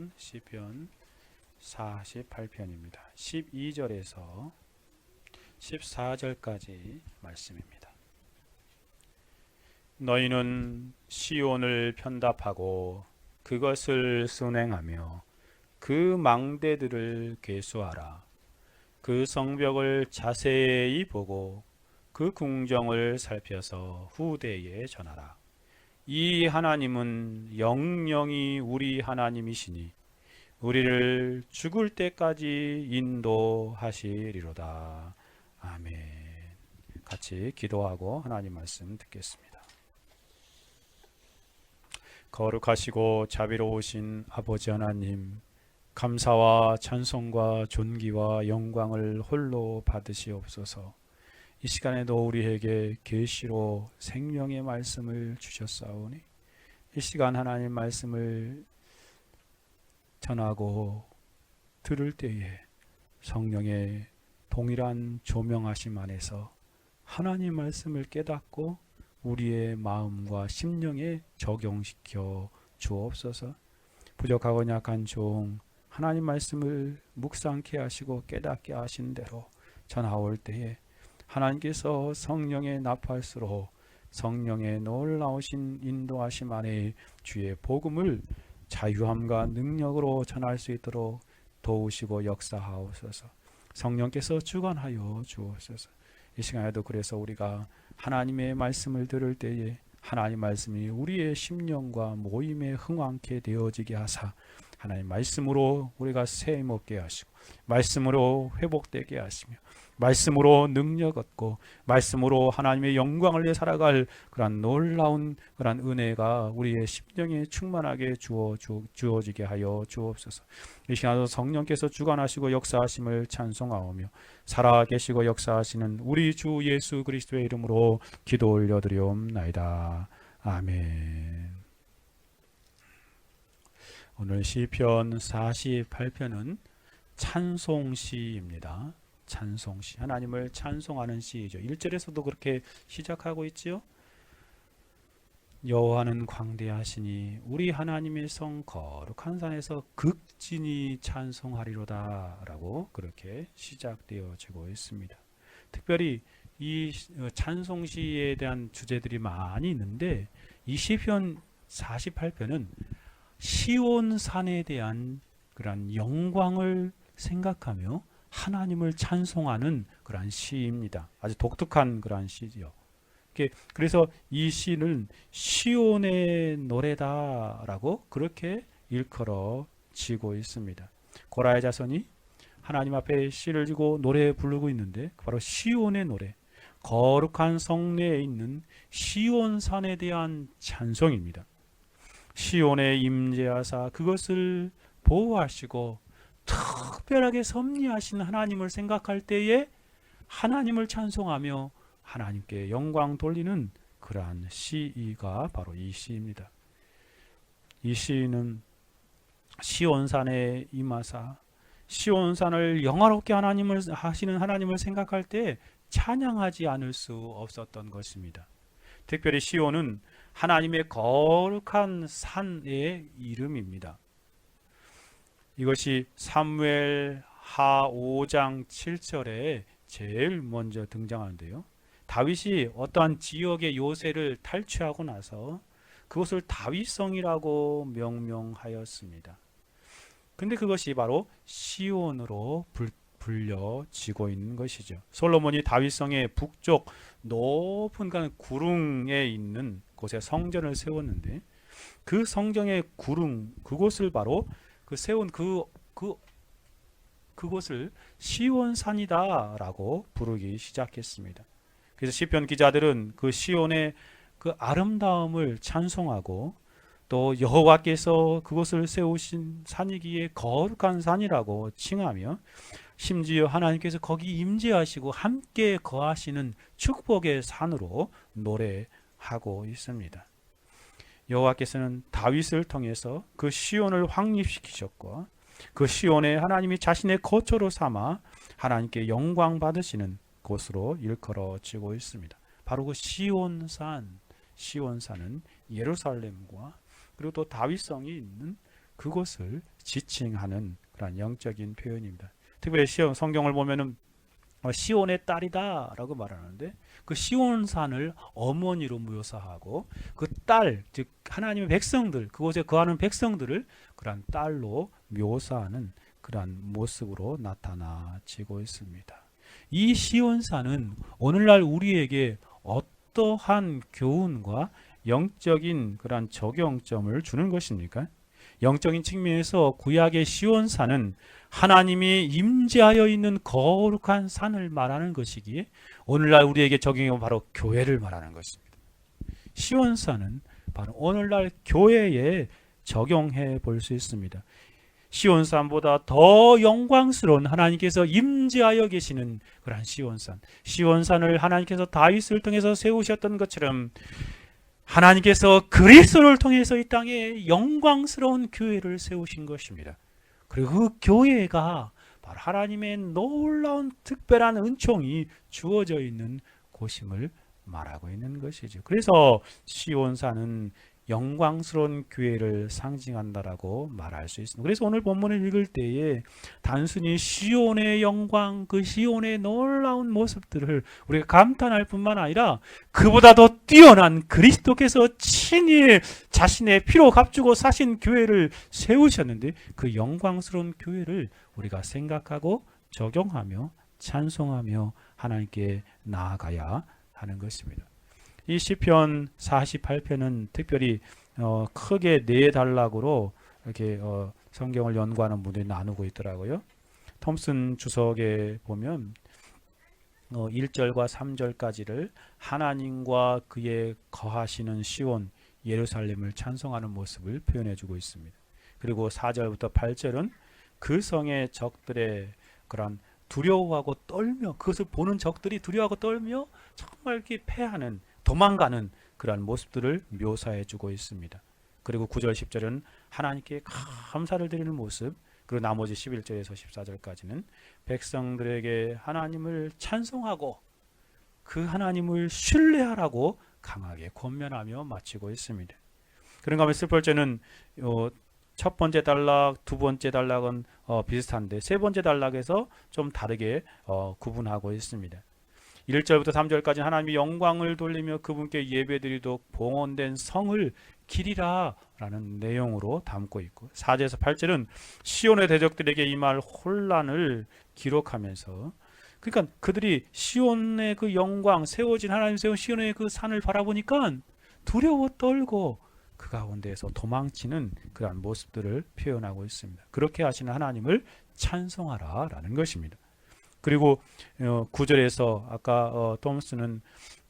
말씀은 시편 48편입니다. 12절에서 14절까지 말씀입니다. 너희는 시온을 편답하고 그것을 순행하며 그 망대들을 계수하라. 그 성벽을 자세히 보고 그 궁정을 살펴서 후대에 전하라. 이 하나님은 영영이 우리 하나님이시니 우리를 죽을 때까지 인도하시리로다. 아멘. 같이 기도하고 하나님 말씀 듣겠습니다. 거룩하시고 자비로우신 아버지 하나님, 감사와 찬송과 존귀와 영광을 홀로 받으시옵소서. 이 시간에도 우리에게 계시로 생명의 말씀을 주셨사오니 이 시간 하나님 말씀을 전하고 들을 때에 성령의 동일한 조명하심 안에서 하나님 말씀을 깨닫고 우리의 마음과 심령에 적용시켜 주옵소서. 부족하고 약한 종 하나님 말씀을 묵상케 하시고 깨닫게 하신 대로 전하올 때에 하나님께서 성령의 나팔수로 성령의 놀라우신 인도하심 안에 주의 복음을 자유함과 능력으로 전할 수 있도록 도우시고 역사하옵소서. 성령께서 주관하여 주옵소서. 이 시간에도 그래서 우리가 하나님의 말씀을 들을 때에 하나님 말씀이 우리의 심령과 모임에 흥왕케 되어지게 하사 하나님 말씀으로 우리가 샘 얻게 하시고 말씀으로 회복되게 하시며 말씀으로 능력 얻고 말씀으로 하나님의 영광을 위해 살아갈 그러한 놀라운 그러한 은혜가 우리의 심령에 충만하게 주어지게 하여 주옵소서. 이 시간에도 성령께서 주관하시고 역사하심을 찬송하오며 살아계시고 역사하시는 우리 주 예수 그리스도의 이름으로 기도 올려드리옵나이다. 아멘. 오늘 시편 48편은 찬송시입니다. 찬송시, 하나님을 찬송하는 시이죠. 1절에서도 그렇게 시작하고 있지요. 여호와는 광대하시니 우리 하나님의 성 거룩한 산에서 극진히 찬송하리로다 라고 그렇게 시작되어지고 있습니다. 특별히 이 찬송시에 대한 주제들이 많이 있는데 이 시편 48편은 시온산에 대한 그런 영광을 생각하며 하나님을 찬송하는 그러한 시입니다. 아주 독특한 그러한 시지요. 그래서 이 시는 시온의 노래다라고 그렇게 일컬어지고 있습니다. 고라의 자손이 하나님 앞에 시를 지고 노래 부르고 있는데 바로 시온의 노래, 거룩한 성내에 있는 시온산에 대한 찬송입니다. 시온에 임재하사 그것을 보호하시고 특별하게 섭리하신 하나님을 생각할 때에 하나님을 찬송하며 하나님께 영광 돌리는 그러한 시가 바로 이 시입니다. 이 시는 시온산에 임하사 시온산을 영화롭게 하시는 하나님을 생각할 때 찬양하지 않을 수 없었던 것입니다. 특별히 시온은 하나님의 거룩한 산의 이름입니다. 이것이 사무엘 하 5장 7절에 제일 먼저 등장하는데요. 다윗이 어떠한 지역의 요새를 탈취하고 나서 그것을 다윗성이라고 명명하였습니다. 근데 그것이 바로 시온으로 불려지고 있는 것이죠. 솔로몬이 다윗성의 북쪽 높은 구릉에 있는 곳에 성전을 세웠는데 그 성전의 구릉 그곳을 바로 세운 그곳을 시온산이다라고 부르기 시작했습니다. 그래서 시편 기자들은 그 시온의 그 아름다움을 찬송하고 또 여호와께서 그곳을 세우신 산이기에 거룩한 산이라고 칭하며 심지어 하나님께서 거기 임재하시고 함께 거하시는 축복의 산으로 노래하고 있습니다. 여호와께서는 다윗을 통해서 그 시온을 확립시키셨고 그 시온에 하나님이 자신의 거처로 삼아 하나님께 영광 받으시는 곳으로 일컬어지고 있습니다. 바로 그 시온산은 예루살렘과 그리고 또 다윗성이 있는 그곳을 지칭하는 그런 영적인 표현입니다. 특별히 성경을 보면은 시온의 딸이다라고 말하는데 그 시온산을 어머니로 묘사하고 그 딸, 즉 하나님의 백성들, 그곳에 거하는 백성들을 그러한 딸로 묘사하는 그러한 모습으로 나타나지고 있습니다. 이 시온산은 오늘날 우리에게 어떠한 교훈과 영적인 그러한 적용점을 주는 것입니까? 영적인 측면에서 구약의 시온산은 하나님이 임재하여 있는 거룩한 산을 말하는 것이기에 오늘날 우리에게 적용하면 바로 교회를 말하는 것입니다. 시온산은 바로 오늘날 교회에 적용해 볼 수 있습니다. 시온산보다 더 영광스러운 하나님께서 임재하여 계시는 그러한 시온산. 시온산을 하나님께서 다윗을 통해서 세우셨던 것처럼 하나님께서 그리스도를 통해서 이 땅에 영광스러운 교회를 세우신 것입니다. 그리고 그 교회가 바로 하나님의 놀라운 특별한 은총이 주어져 있는 곳임을 말하고 있는 것이죠. 그래서 시온산은 영광스러운 교회를 상징한다라고 말할 수 있습니다. 그래서 오늘 본문을 읽을 때에 단순히 시온의 영광, 그 시온의 놀라운 모습들을 우리가 감탄할 뿐만 아니라 그보다 더 뛰어난 그리스도께서 친히 자신의 피로 값주고 사신 교회를 세우셨는데 그 영광스러운 교회를 우리가 생각하고 적용하며 찬송하며 하나님께 나아가야 하는 것입니다. 이 시편 48편은 특별히 크게 네 단락으로 이렇게 성경을 연구하는 분들이 나누고 있더라고요. 톰슨 주석에 보면 1절과 3절까지를 하나님과 그의 거하시는 시온 예루살렘을 찬송하는 모습을 표현해주고 있습니다. 그리고 4절부터 8절은 그 성의 적들의 그런 두려워하고 떨며, 그것을 보는 적들이 두려워하고 떨며 정말 이렇게 패하는, 도망가는 그러한 모습들을 묘사해 주고 있습니다. 그리고 9절 10절은 하나님께 감사를 드리는 모습, 그리고 나머지 11절에서 14절까지는 백성들에게 하나님을 찬송하고 그 하나님을 신뢰하라고 강하게 권면하며 마치고 있습니다. 그런가 하면 첫 번째는 첫 번째 단락, 두 번째 단락은 비슷한데 세 번째 단락에서 좀 다르게 구분하고 있습니다. 1절부터 3절까지 하나님이 영광을 돌리며 그분께 예배드리도록 봉헌된 성을 기리라 라는 내용으로 담고 있고, 4절에서 8절은 시온의 대적들에게 임할 혼란을 기록하면서, 그러니까 그들이 시온의 그 영광, 세워진 하나님 세운 시온의 그 산을 바라보니까 두려워 떨고 그 가운데에서 도망치는 그러한 모습들을 표현하고 있습니다. 그렇게 하시는 하나님을 찬송하라 라는 것입니다. 그리고 9절에서 아까 톰슨은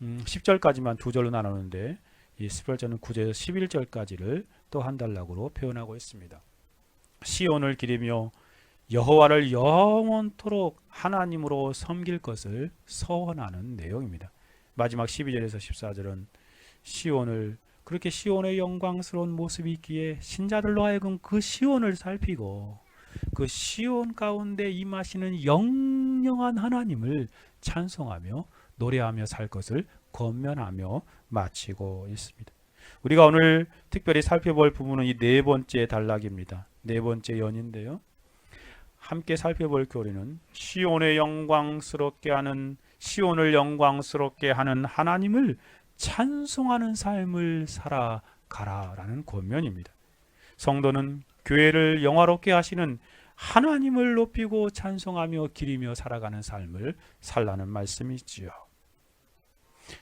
10절까지만 두 절로 나누는데 이 18절은 9절에서 11절까지를 또 한 단락으로 표현하고 있습니다. 시온을 기리며 여호와를 영원토록 하나님으로 섬길 것을 서원하는 내용입니다. 마지막 12절에서 14절은 시온을, 그렇게 시온의 영광스러운 모습이 있기에 신자들로 하여금 그 시온을 살피고 그 시온 가운데 임하시는 영영한 하나님을 찬송하며 노래하며 살 것을 권면하며 마치고 있습니다. 우리가 오늘 특별히 살펴볼 부분은 이 네 번째 단락입니다. 네 번째 연인데요. 함께 살펴볼 교리는 시온을 영광스럽게 하는 하나님을 찬송하는 삶을 살아가라라는 권면입니다. 성도는 교회를 영화롭게 하시는 하나님을 높이고 찬송하며 기리며 살아가는 삶을 살라는 말씀이지요.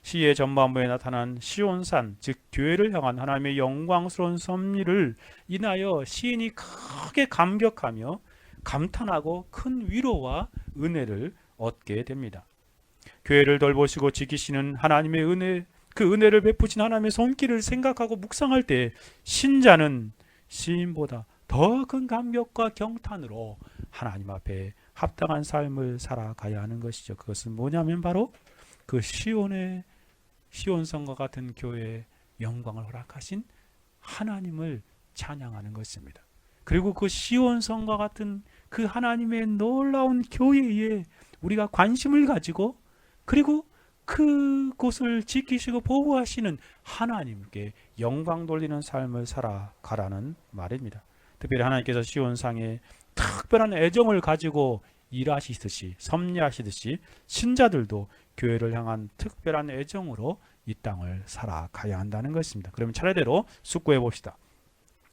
시의 전반부에 나타난 시온산, 즉 교회를 향한 하나님의 영광스러운 섭리를 인하여 시인이 크게 감격하며 감탄하고 큰 위로와 은혜를 얻게 됩니다. 교회를 돌보시고 지키시는 하나님의 은혜, 그 은혜를 베푸신 하나님의 손길을 생각하고 묵상할 때 신자는 시인보다 더 큰 감격과 경탄으로 하나님 앞에 합당한 삶을 살아가야 하는 것이죠. 그것은 뭐냐면 바로 그 시온성과 같은 교회의 영광을 허락하신 하나님을 찬양하는 것입니다. 그리고 그 시온성과 같은 그 하나님의 놀라운 교회에 우리가 관심을 가지고, 그리고 그곳을 지키시고 보호하시는 하나님께 영광 돌리는 삶을 살아가라는 말입니다. 특별히 하나님께서 시온상에 특별한 애정을 가지고 일하시듯이 섭리하시듯이 신자들도 교회를 향한 특별한 애정으로 이 땅을 살아가야 한다는 것입니다. 그러면 차례대로 숙고해 봅시다.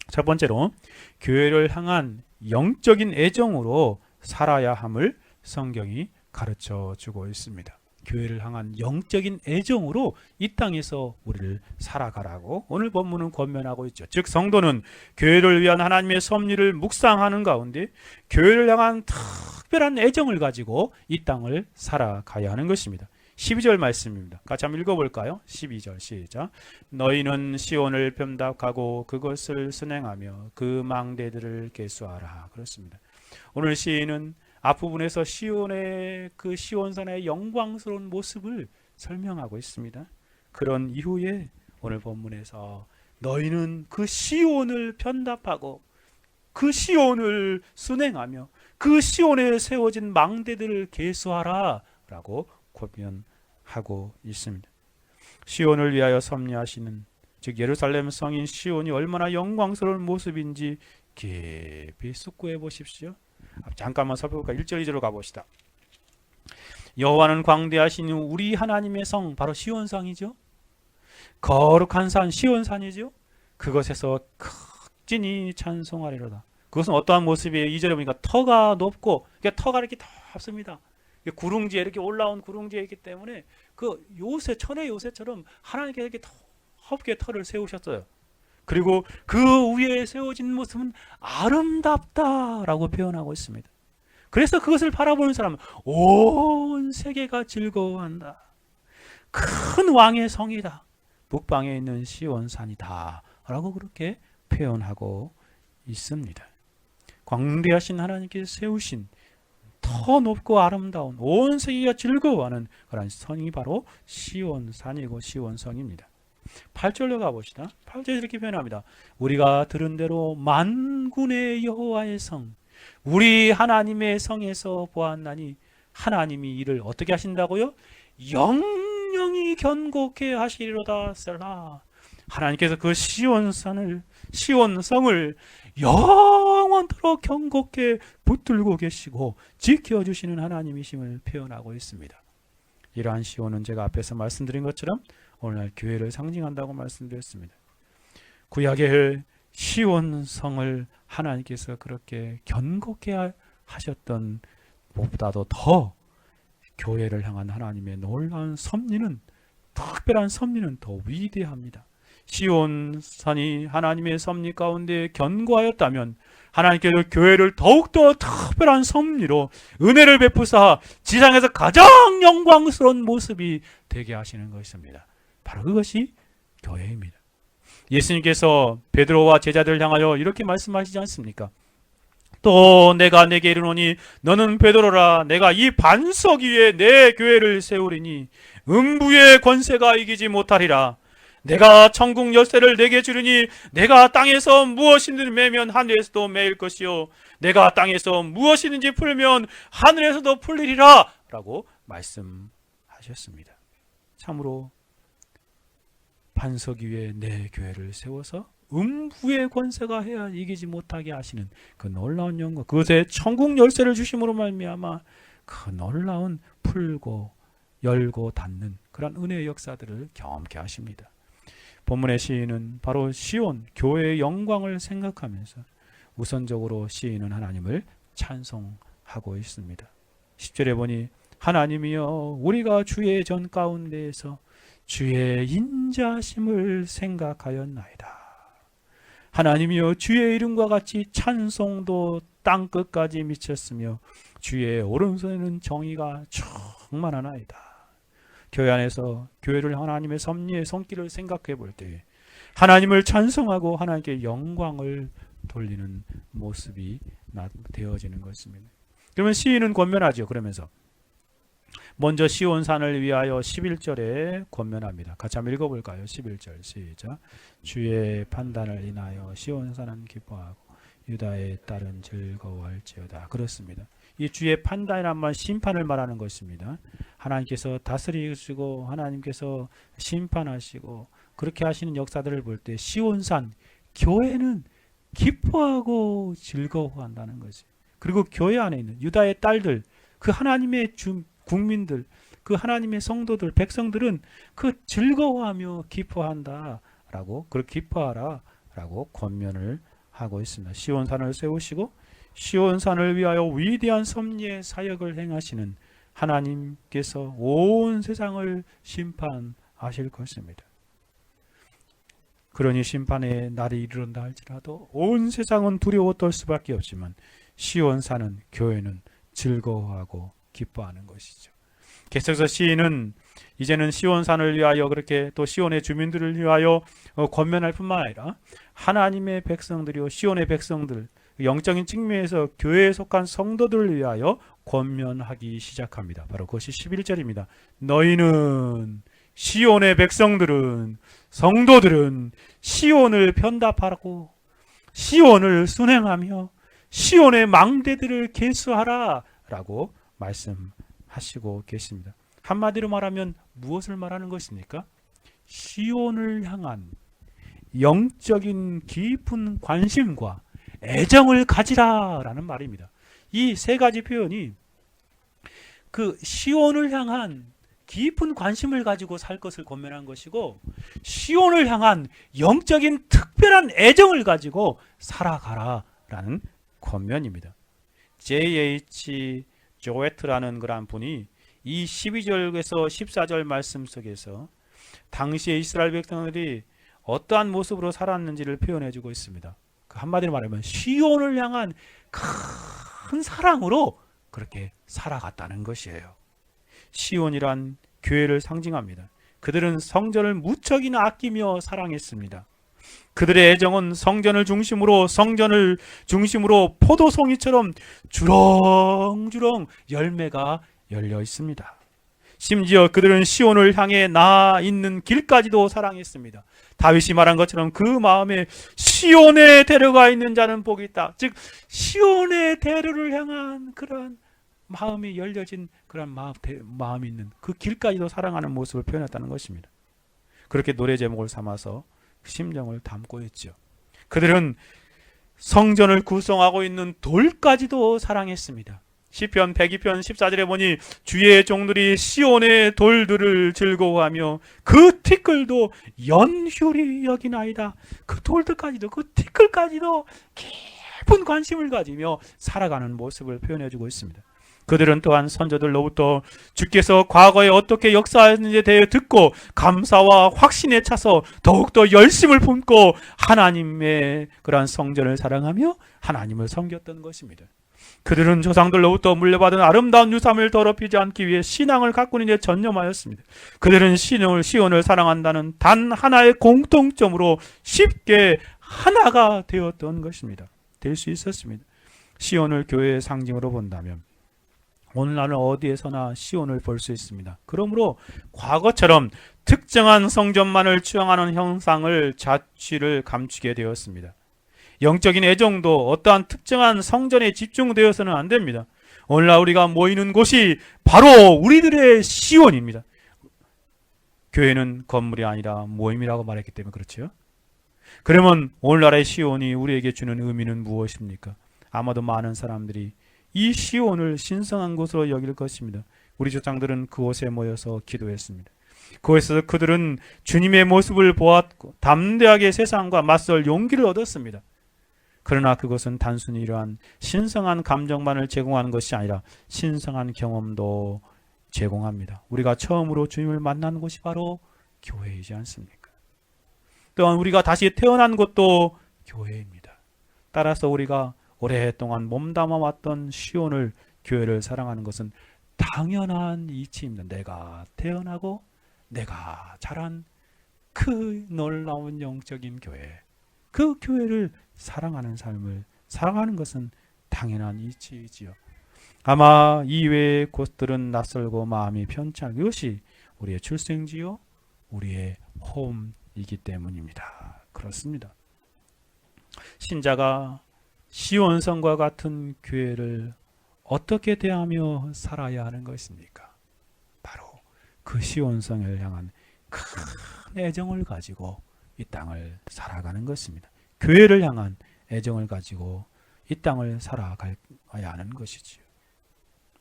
첫 번째로 교회를 향한 영적인 애정으로 살아야 함을 성경이 가르쳐 주고 있습니다. 교회를 향한 영적인 애정으로 이 땅에서 우리를 살아가라고 오늘 본문은 권면하고 있죠. 즉 성도는 교회를 위한 하나님의 섭리를 묵상하는 가운데 교회를 향한 특별한 애정을 가지고 이 땅을 살아가야 하는 것입니다. 12절 말씀입니다. 같이 한번 읽어볼까요? 12절 시작. 너희는 시온을 편답하고 그것을 순행하며 그 망대들을 계수하라. 그렇습니다. 오늘 시인은 앞부분에서 시온의 그 시온산의 영광스러운 모습을 설명하고 있습니다. 그런 이후에 오늘 본문에서 너희는 그 시온을 편답하고 그 시온을 순행하며 그 시온에 세워진 망대들을 계수하라 라고 권면하고 있습니다. 시온을 위하여 섭리하시는 즉 예루살렘 성인 시온이 얼마나 영광스러운 모습인지 깊이 숙고해 보십시오. 잠깐만 살펴볼까? 1절 2절로 가봅시다. 여호와는 광대하신 우리 하나님의 성, 바로 시온상이죠. 거룩한 산 시온산이죠. 그것에서 극진히 찬송하리로다. 그것은 어떠한 모습이에요? 2절에 보니까 터가 높고 터가 이렇게 덥습니다. 구릉지에 이렇게 올라온 구릉지에 있기 때문에 그 요새 천의 요새처럼 하나님께서 이렇게 덥게 터를 세우셨어요. 그리고 그 위에 세워진 모습은 아름답다라고 표현하고 있습니다. 그래서 그것을 바라보는 사람은 온 세계가 즐거워한다. 큰 왕의 성이다. 북방에 있는 시온산이다 라고 그렇게 표현하고 있습니다. 광대하신 하나님께서 세우신 더 높고 아름다운 온 세계가 즐거워하는 그런 성이 바로 시온산이고 시온성입니다. 8절로 가봅시다. 8절에 이렇게 표현합니다. 우리가 들은 대로 만군의 여호와의 성, 우리 하나님의 성에서 보았나니 하나님이 이를 어떻게 하신다고요? 영영이 견고케 하시리로다. 셀라. 하나님께서 그 시온성을 영원토록 견고케 붙들고 계시고 지켜주시는 하나님이심을 표현하고 있습니다. 이러한 시온은 제가 앞에서 말씀드린 것처럼 오늘날 교회를 상징한다고 말씀드렸습니다. 구약의 시온성을 하나님께서 그렇게 견고케 하셨던 것보다도 더 교회를 향한 하나님의 놀라운 섭리는, 특별한 섭리는 더 위대합니다. 시온산이 하나님의 섭리 가운데 견고하였다면 하나님께서 교회를 더욱더 특별한 섭리로 은혜를 베푸사 지상에서 가장 영광스러운 모습이 되게 하시는 것입니다. 바로 그것이 교회입니다. 예수님께서 베드로와 제자들을 향하여 이렇게 말씀하시지 않습니까? 또 내가 내게 이르노니 너는 베드로라. 내가 이 반석 위에 내 교회를 세우리니 음부의 권세가 이기지 못하리라. 내가 천국 열쇠를 내게 주리니 내가 땅에서 무엇이든지 매면 하늘에서도 매일 것이요 내가 땅에서 무엇이든지 풀면 하늘에서도 풀리리라 라고 말씀하셨습니다. 참으로 반석 위에 내 교회를 세워서 음부의 권세가 해야 이기지 못하게 하시는 그 놀라운 영광, 그것에 천국 열쇠를 주심으로 말미암아 그 놀라운 풀고 열고 닫는 그런 은혜의 역사들을 경험케 하십니다. 본문의 시인은 바로 시온 교회의 영광을 생각하면서 우선적으로 시인은 하나님을 찬송하고 있습니다. 10절에 보니 하나님이여 우리가 주의 전 가운데에서 주의 인자심을 생각하였나이다. 하나님이여 주의 이름과 같이 찬송도 땅끝까지 미쳤으며 주의 오른손에는 정의가 충만하나이다. 교회 안에서 교회를 하나님의 섭리의 손길을 생각해 볼 때 하나님을 찬송하고 하나님께 영광을 돌리는 모습이 되어지는 것입니다. 그러면 시인은 권면하죠. 그러면서 먼저 시온산을 위하여 11절에 권면합니다. 같이 한번 읽어볼까요? 11절 시작. 주의 판단을 인하여 시온산은 기뻐하고 유다의 딸은 즐거워할지어다. 그렇습니다. 이 주의 판단이란 말 심판을 말하는 것입니다. 하나님께서 다스리시고 하나님께서 심판하시고 그렇게 하시는 역사들을 볼 때 시온산 교회는 기뻐하고 즐거워한다는 거지. 그리고 교회 안에 있는 유다의 딸들, 그 하나님의 국민들, 그 하나님의 성도들, 백성들은 그 즐거워하며 기뻐한다라고, 그렇게 기뻐하라라고 권면을 하고 있습니다. 시온산을 세우시고 시온산을 위하여 위대한 섭리의 사역을 행하시는 하나님께서 온 세상을 심판하실 것입니다. 그러니 심판의 날이 이르른다 할지라도 온 세상은 두려워 떨 수밖에 없지만 시온산은, 교회는 즐거워하고 기뻐하는 것이죠. 계속해서 시인은 이제는 시온산을 위하여, 그렇게 또 시온의 주민들을 위하여 권면할 뿐만 아니라 하나님의 백성들이요, 시온의 백성들, 영적인 측면에서 교회에 속한 성도들을 위하여 권면하기 시작합니다. 바로 그것이 11절입니다. 너희는, 시온의 백성들은, 성도들은 시온을 편답하라고, 시온을 순행하며 시온의 망대들을 계수하라 라고 말씀하시고 계십니다. 한마디로 말하면 무엇을 말하는 것입니까? 시온을 향한 영적인 깊은 관심과 애정을 가지라 라는 말입니다. 이 세 가지 표현이 그 시온을 향한 깊은 관심을 가지고 살 것을 권면한 것이고, 시온을 향한 영적인 특별한 애정을 가지고 살아가라 라는 권면입니다. J.H. 조웨트라는 그런 분이 이 12절에서 14절 말씀 속에서 당시의 이스라엘 백성들이 어떠한 모습으로 살았는지를 표현해주고 있습니다. 그 한마디로 말하면 시온을 향한 큰 사랑으로 그렇게 살아갔다는 것이에요. 시온이란 교회를 상징합니다. 그들은 성전을 무척이나 아끼며 사랑했습니다. 그들의 애정은 성전을 중심으로 포도송이처럼 주렁주렁 열매가 열려 있습니다. 심지어 그들은 시온을 향해 나 있는 길까지도 사랑했습니다. 다윗이 말한 것처럼 그 마음에 시온에 데려가 있는 자는 복이 있다. 즉 시온의 대로를 향한 그런 마음이 열려진 그런 마음이 있는 그 길까지도 사랑하는 모습을 표현했다는 것입니다. 그렇게 노래 제목을 삼아서 심정을 담고 있죠. 그들은 성전을 구성하고 있는 돌까지도 사랑했습니다. 시편 102편 14절에 보니 주의 종들이 시온의 돌들을 즐거워하며 그 티끌도 연휴리 여기나이다. 그 돌들까지도, 그 티끌까지도 깊은 관심을 가지며 살아가는 모습을 표현해주고 있습니다. 그들은 또한 선조들로부터 주께서 과거에 어떻게 역사하는지에 대해 듣고 감사와 확신에 차서 더욱더 열심을 품고 하나님의 그러한 성전을 사랑하며 하나님을 섬겼던 것입니다. 그들은 조상들로부터 물려받은 아름다운 유산을 더럽히지 않기 위해 신앙을 가꾸는 데 전념하였습니다. 그들은 시온을 사랑한다는 단 하나의 공통점으로 쉽게 하나가 되었던 것입니다. 될 수 있었습니다. 시온을 교회의 상징으로 본다면 오늘날은 어디에서나 시온을 볼 수 있습니다. 그러므로 과거처럼 특정한 성전만을 추앙하는 형상을 자취를 감추게 되었습니다. 영적인 애정도 어떠한 특정한 성전에 집중되어서는 안 됩니다. 오늘날 우리가 모이는 곳이 바로 우리들의 시온입니다. 교회는 건물이 아니라 모임이라고 말했기 때문에 그렇죠. 그러면 오늘날의 시온이 우리에게 주는 의미는 무엇입니까? 아마도 많은 사람들이 이 시온을 신성한 곳으로 여길 것입니다. 우리 조상들은 그곳에 모여서 기도했습니다. 그곳에서 그들은 주님의 모습을 보았고 담대하게 세상과 맞설 용기를 얻었습니다. 그러나 그것은 단순히 이러한 신성한 감정만을 제공하는 것이 아니라 신성한 경험도 제공합니다. 우리가 처음으로 주님을 만난 곳이 바로 교회이지 않습니까? 또한 우리가 다시 태어난 곳도 교회입니다. 따라서 우리가 오랫동안 몸담아왔던 시온을, 교회를 사랑하는 것은 당연한 이치입니다. 내가 태어나고 내가 자란 그 놀라운 영적인 교회, 그 교회를 사랑하는 삶을 살아가는 것은 당연한 이치이지요. 아마 이외의 곳들은 낯설고 마음이 편치 않은 것이 우리의 출생지요, 우리의 홈이기 때문입니다. 그렇습니다. 신자가 시온성과 같은 교회를 어떻게 대하며 살아야 하는 것입니까? 바로 그 시온성을 향한 큰 애정을 가지고 이 땅을 살아가는 것입니다. 교회를 향한 애정을 가지고 이 땅을 살아가야 하는 것이지요.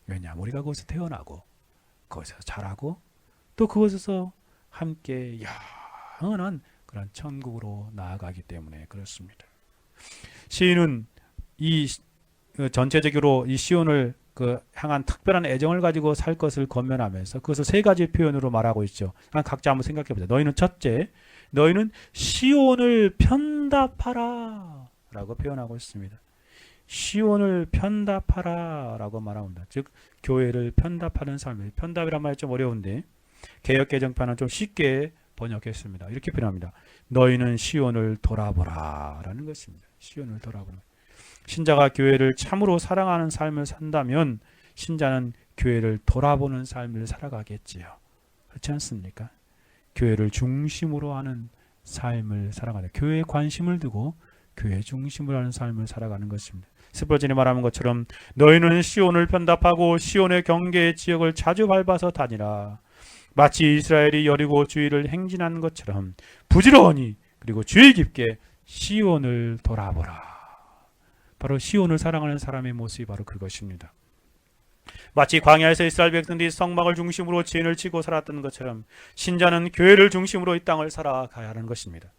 왜냐하면 우리가 그곳에서 태어나고 그곳에서 자라고 또 그곳에서 함께 영원한 그런 천국으로 나아가기 때문에 그렇습니다. 시인은 이 전체적으로 이 시온을 향한 특별한 애정을 가지고 살 것을 권면하면서 그것을 세 가지 표현으로 말하고 있죠. 각자 한번 생각해 보자. 너희는 첫째, 너희는 시온을 편답하라 라고 표현하고 있습니다. 시온을 편답하라 라고 말합니다. 즉 교회를 편답하는 삶. 편답이란 말이 좀 어려운데 개역개정판은 좀 쉽게 번역했습니다. 이렇게 표현합니다. 너희는 시온을 돌아보라 라는 것입니다. 시온을 돌아보라. 신자가 교회를 참으로 사랑하는 삶을 산다면 신자는 교회를 돌아보는 삶을 살아가겠지요. 그렇지 않습니까? 교회를 중심으로 하는 삶을 살아가는, 교회에 관심을 두고 교회 중심으로 하는 삶을 살아가는 것입니다. 스펄전이 말하는 것처럼 너희는 시온을 편답하고 시온의 경계의 지역을 자주 밟아서 다니라. 마치 이스라엘이 여리고 주위를 행진한 것처럼 부지런히 그리고 주의 깊게 시온을 돌아보라. 바로 시온을 사랑하는 사람의 모습이 바로 그것입니다. 마치 광야에서 이스라엘 백성들이 성막을 중심으로 진을 치고 살았던 것처럼 신자는 교회를 중심으로 이 땅을 살아가야 하는 것입니다.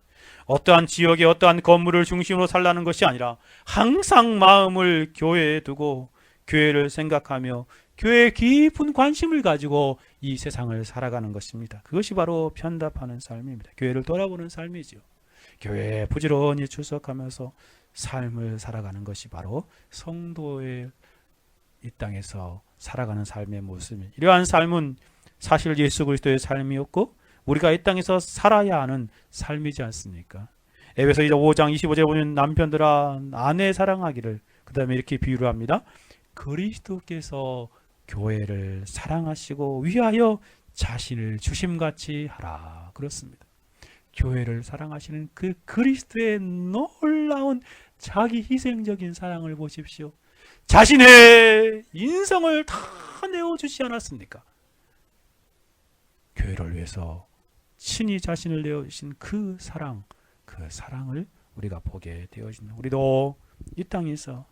어떠한 지역에 어떠한 건물을 중심으로 살라는 것이 아니라 항상 마음을 교회에 두고 교회를 생각하며 교회에 깊은 관심을 가지고 이 세상을 살아가는 것입니다. 그것이 바로 편답하는 삶입니다. 교회를 돌아보는 삶이죠. 교회에 부지런히 출석하면서 삶을 살아가는 것이 바로 성도의 이 땅에서 살아가는 삶의 모습입니다. 이러한 삶은 사실 예수 그리스도의 삶이었고 우리가 이 땅에서 살아야 하는 삶이지 않습니까? 에베소 5장 25절에 보면 남편들아 아내 사랑하기를, 그 다음에 이렇게 비유를 합니다. 그리스도께서 교회를 사랑하시고 위하여 자신을 주심같이 하라. 그렇습니다. 교회를 사랑하시는 그 그리스도의 놀라운 자기 희생적인 사랑을 보십시오. 자신의 인성을 다 내어주지 않았습니까? 교회를 위해서 친히 자신을 내어주신 그 사랑을 우리가 보게 되어진다. 우리도 이 땅에서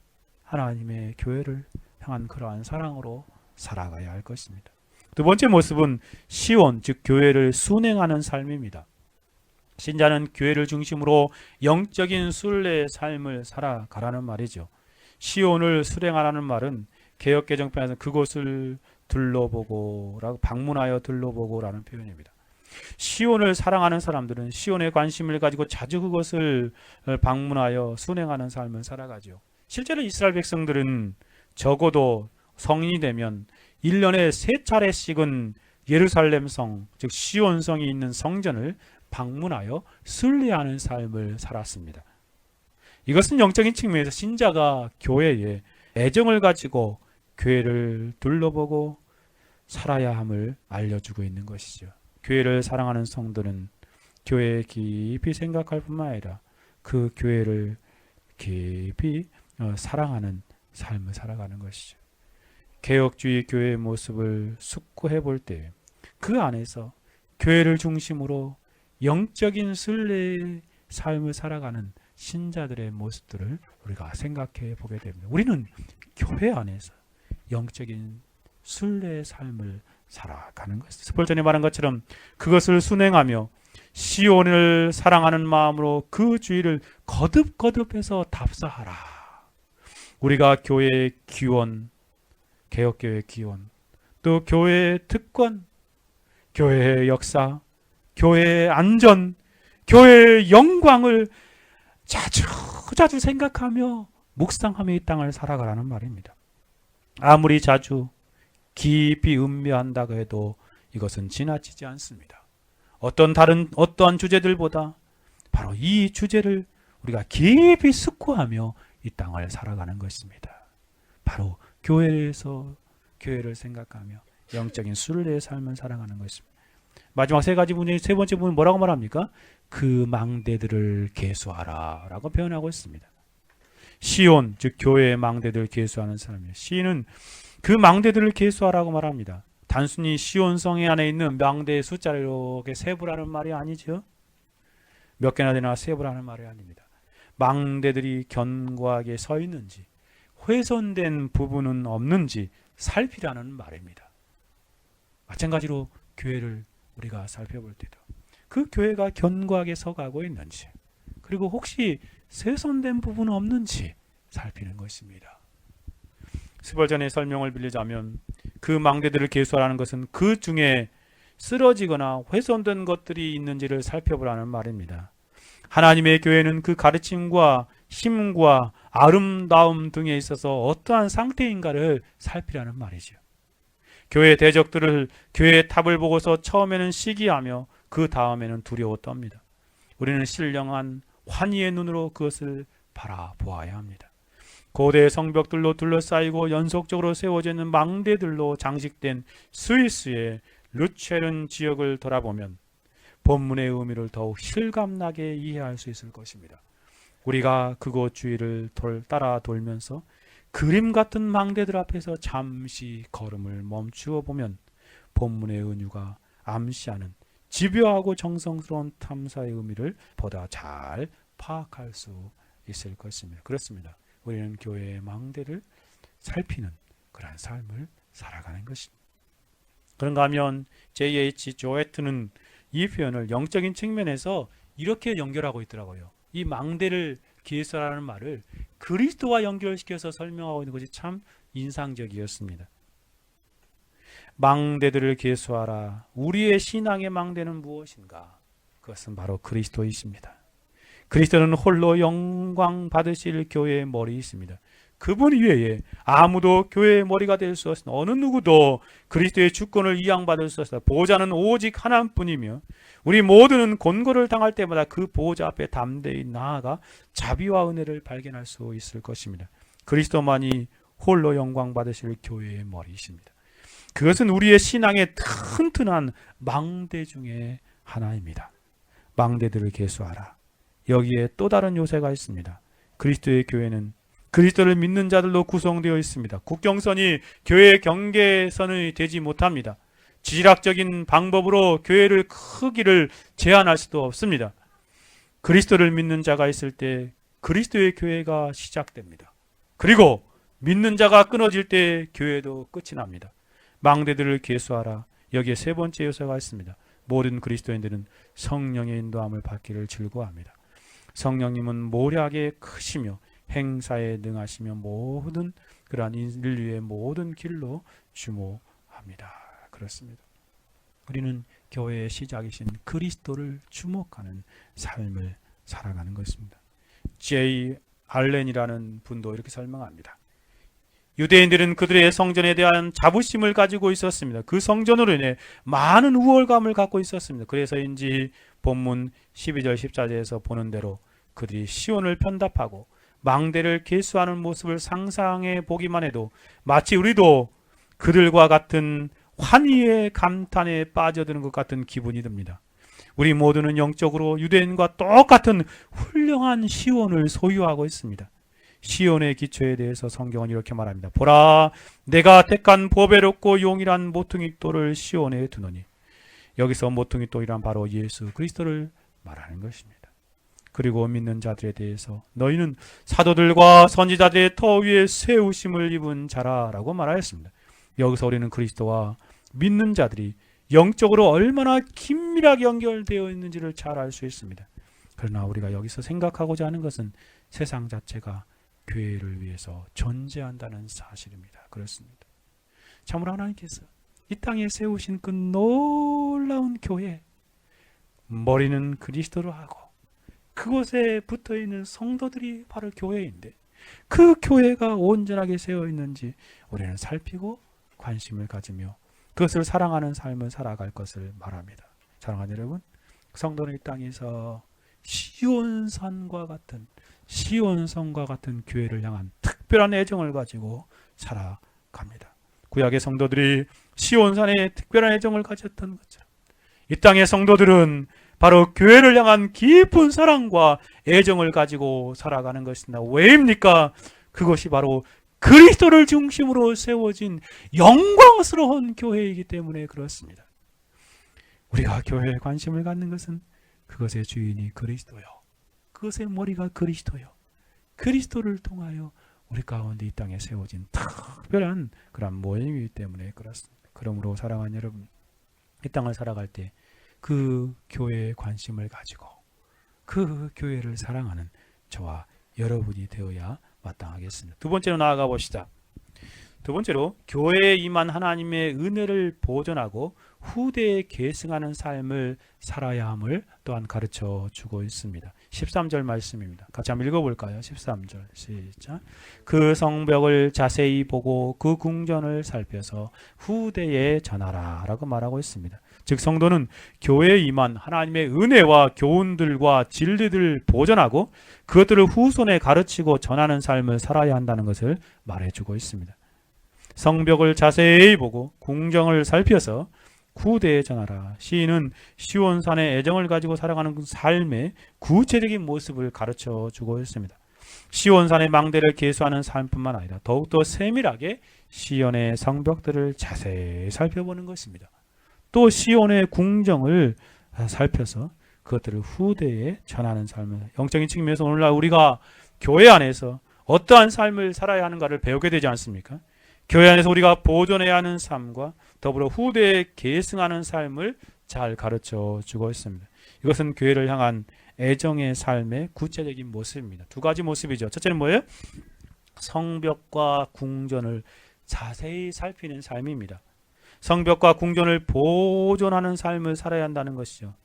하나님의 교회를 향한 그러한 사랑으로 살아가야 할 것입니다. 두 번째 모습은 시온, 즉 교회를 순행하는 삶입니다. 신자는 교회를 중심으로 영적인 순례의 삶을 살아가라는 말이죠. 시온을 수행하라는 말은 개역개정편에서 그곳을 둘러보고라고, 방문하여 둘러보고라는 표현입니다. 시온을 사랑하는 사람들은 시온에 관심을 가지고 자주 그것을 방문하여 순행하는 삶을 살아가죠. 실제로 이스라엘 백성들은 적어도 성인이 되면 1년에 3차례씩은 예루살렘 성, 즉 시온성이 있는 성전을 방문하여 순례하는 삶을 살았습니다. 이것은 영적인 측면에서 신자가 교회에 애정을 가지고 교회를 둘러보고 살아야 함을 알려주고 있는 것이죠. 교회를 사랑하는 성도는 교회에 깊이 생각할 뿐만 아니라 그 교회를 깊이 사랑하는 삶을 살아가는 것이죠. 개혁주의 교회의 모습을 숙고해 볼 때 그 안에서 교회를 중심으로 영적인 순례의 삶을 살아가는 신자들의 모습들을 우리가 생각해 보게 됩니다. 우리는 교회 안에서 영적인 순례의 삶을 살아가는 것입니다. 스펄전이 말한 것처럼 그것을 순행하며 시온을 사랑하는 마음으로 그 주의를 거듭거듭해서 답사하라. 우리가 교회의 기원, 개혁교회의 기원, 또 교회의 특권, 교회의 역사, 교회의 안전, 교회의 영광을 자주 생각하며 묵상하며 이 땅을 살아가라는 말입니다. 아무리 자주 깊이 음미한다고 해도 이것은 지나치지 않습니다. 어떠한 주제들보다 바로 이 주제를 우리가 깊이 숙고하며 이 땅을 살아가는 것입니다. 바로 교회에서 교회를 생각하며 영적인 순례의 삶을 살아가는 것입니다. 마지막 세 가지 분이 세 번째 분은 뭐라고 말합니까? 그 망대들을 계수하라 라고 표현하고 있습니다. 시온, 즉 교회의 망대들을 계수하는 사람이에요. 시인은 그 망대들을 계수하라고 말합니다. 단순히 시온성에 안에 있는 망대의 숫자를 이렇게 세부라는 말이 아니죠. 몇 개나 되나 세부라는 말이 아닙니다. 망대들이 견고하게 서 있는지, 훼손된 부분은 없는지 살피라는 말입니다. 마찬가지로 교회를 우리가 살펴볼 때도 그 교회가 견고하게 서가고 있는지, 그리고 혹시 훼손된 부분은 없는지 살피는 것입니다. 스벌전의 설명을 빌리자면 그 망대들을 계수하라는 것은 그 중에 쓰러지거나 훼손된 것들이 있는지를 살펴보라는 말입니다. 하나님의 교회는 그 가르침과 힘과 아름다움 등에 있어서 어떠한 상태인가를 살피라는 말이죠. 교회 대적들을 교회의 탑을 보고서 처음에는 시기하며 그 다음에는 두려워 떱니다. 우리는 신령한 환희의 눈으로 그것을 바라보아야 합니다. 고대 성벽들로 둘러싸이고 연속적으로 세워져 있는 망대들로 장식된 스위스의 루체른 지역을 돌아보면 본문의 의미를 더욱 실감나게 이해할 수 있을 것입니다. 우리가 그곳 주위를 따라 돌면서 그림 같은 망대들 앞에서 잠시 걸음을 멈추어 보면 본문의 은유가 암시하는 집요하고 정성스러운 탐사의 의미를 보다 잘 파악할 수 있을 것입니다. 그렇습니다. 우리는 교회의 망대를 살피는 그런 삶을 살아가는 것입니다. 그런가 하면 J.H. 조에트는 이 표현을 영적인 측면에서 이렇게 연결하고 있더라고요. 이 망대를 계수하라는 말을 그리스도와 연결시켜서 설명하고 있는 것이 참 인상적이었습니다. 망대들을 계수하라. 우리의 신앙의 망대는 무엇인가? 그것은 바로 그리스도이십니다. 그리스도는 홀로 영광 받으실 교회의 머리이십니다. 그분 이외에 아무도 교회의 머리가 될 수 없으나 어느 누구도 그리스도의 주권을 이양받을 수 없으나 보호자는 오직 하나뿐이며 우리 모두는 곤고를 당할 때마다 그 보호자 앞에 담대히 나아가 자비와 은혜를 발견할 수 있을 것입니다. 그리스도만이 홀로 영광 받으실 교회의 머리이십니다. 그것은 우리의 신앙의 튼튼한 망대 중에 하나입니다. 망대들을 계수하라. 여기에 또 다른 요새가 있습니다. 그리스도의 교회는 그리스도를 믿는 자들로 구성되어 있습니다. 국경선이 교회의 경계선이 되지 못합니다. 지질학적인 방법으로 교회를 크기를 제한할 수도 없습니다. 그리스도를 믿는 자가 있을 때 그리스도의 교회가 시작됩니다. 그리고 믿는 자가 끊어질 때 교회도 끝이 납니다. 망대들을 계수하라. 여기에 세 번째 요소가 있습니다. 모든 그리스도인들은 성령의 인도함을 받기를 즐거워합니다. 성령님은 모략에 크시며 행사에 능하시며 모든 그러한 인류의 모든 길로 주목합니다. 그렇습니다. 우리는 교회의 시작이신 그리스도를 주목하는 삶을 살아가는 것입니다. J. 알렌이라는 분도 이렇게 설명합니다. 유대인들은 그들의 성전에 대한 자부심을 가지고 있었습니다. 그 성전으로 인해 많은 우월감을 갖고 있었습니다. 그래서인지 본문 12절 14절에서 보는 대로 그들이 시온을 편답하고 망대를 계수하는 모습을 상상해 보기만 해도 마치 우리도 그들과 같은 환희의 감탄에 빠져드는 것 같은 기분이 듭니다. 우리 모두는 영적으로 유대인과 똑같은 훌륭한 시온을 소유하고 있습니다. 시온의 기초에 대해서 성경은 이렇게 말합니다. 보라, 내가 택한 보배롭고 용일한 모퉁이돌을 시온에 두노니. 여기서 모퉁이돌이란 바로 예수 그리스도를 말하는 것입니다. 그리고 믿는 자들에 대해서 너희는 사도들과 선지자들의 터 위에 세우심을 입은 자라라고 말하였습니다. 여기서 우리는 그리스도와 믿는 자들이 영적으로 얼마나 긴밀하게 연결되어 있는지를 잘 알 수 있습니다. 그러나 우리가 여기서 생각하고자 하는 것은 세상 자체가 교회를 위해서 존재한다는 사실입니다. 그렇습니다. 참으로 하나님께서 이 땅에 세우신 그 놀라운 교회, 머리는 그리스도로 하고 그곳에 붙어있는 성도들이 바로 교회인데 그 교회가 온전하게 세워 있는지 우리는 살피고 관심을 가지며 그것을 사랑하는 삶을 살아갈 것을 말합니다. 사랑하는 여러분, 성도는 이 땅에서 시온산과 같은 교회를 향한 특별한 애정을 가지고 살아갑니다. 구약의 성도들이 시온산에 특별한 애정을 가졌던 것처럼 이 땅의 성도들은 바로 교회를 향한 깊은 사랑과 애정을 가지고 살아가는 것입니다. 왜입니까? 그것이 바로 그리스도를 중심으로 세워진 영광스러운 교회이기 때문에 그렇습니다. 우리가 교회에 관심을 갖는 것은 그것의 주인이 그리스도요, 그것의 머리가 그리스도요. 그리스도를 통하여 우리 가운데 이 땅에 세워진 특별한 그런 모임이기 때문에 그렇습니다. 그러므로 사랑하는 여러분, 이 땅을 살아갈 때 그 교회에 관심을 가지고 그 교회를 사랑하는 저와 여러분이 되어야 마땅하겠습니다. 두 번째로 나아가 봅시다. 두 번째로 교회에 임한 하나님의 은혜를 보존하고 후대에 계승하는 삶을 살아야 함을 또한 가르쳐 주고 있습니다. 13절 말씀입니다. 같이 한번 읽어볼까요? 13절 시작. 그 성벽을 자세히 보고 그 궁전을 살펴서 후대에 전하라 라고 말하고 있습니다. 즉 성도는 교회에 임한 하나님의 은혜와 교훈들과 진리들을 보존하고 그것들을 후손에 가르치고 전하는 삶을 살아야 한다는 것을 말해주고 있습니다. 성벽을 자세히 보고 궁정을 살펴서 후대에 전하라. 시인은 시온산의 애정을 가지고 살아가는 그 삶의 구체적인 모습을 가르쳐 주고 있습니다. 시온산의 망대를 계수하는 삶뿐만 아니라 더욱더 세밀하게 시온의 성벽들을 자세히 살펴보는 것입니다. 또 시온의 궁정을 살펴서 그것들을 후대에 전하는 삶을, 영적인 측면에서 오늘날 우리가 교회 안에서 어떠한 삶을 살아야 하는가를 배우게 되지 않습니까? 교회 안에서 우리가 보존해야 하는 삶과 더불어 후대에 계승하는 삶을 잘 가르쳐 주고 있습니다. 이것은 교회를 향한 애정의 삶의 구체적인 모습입니다. 두 가지 모습이죠. 첫째는 뭐예요? 성벽과 궁전을 자세히 살피는 삶입니다. 성벽과 궁전을 보존하는 삶을 살아야 한다는 것이죠.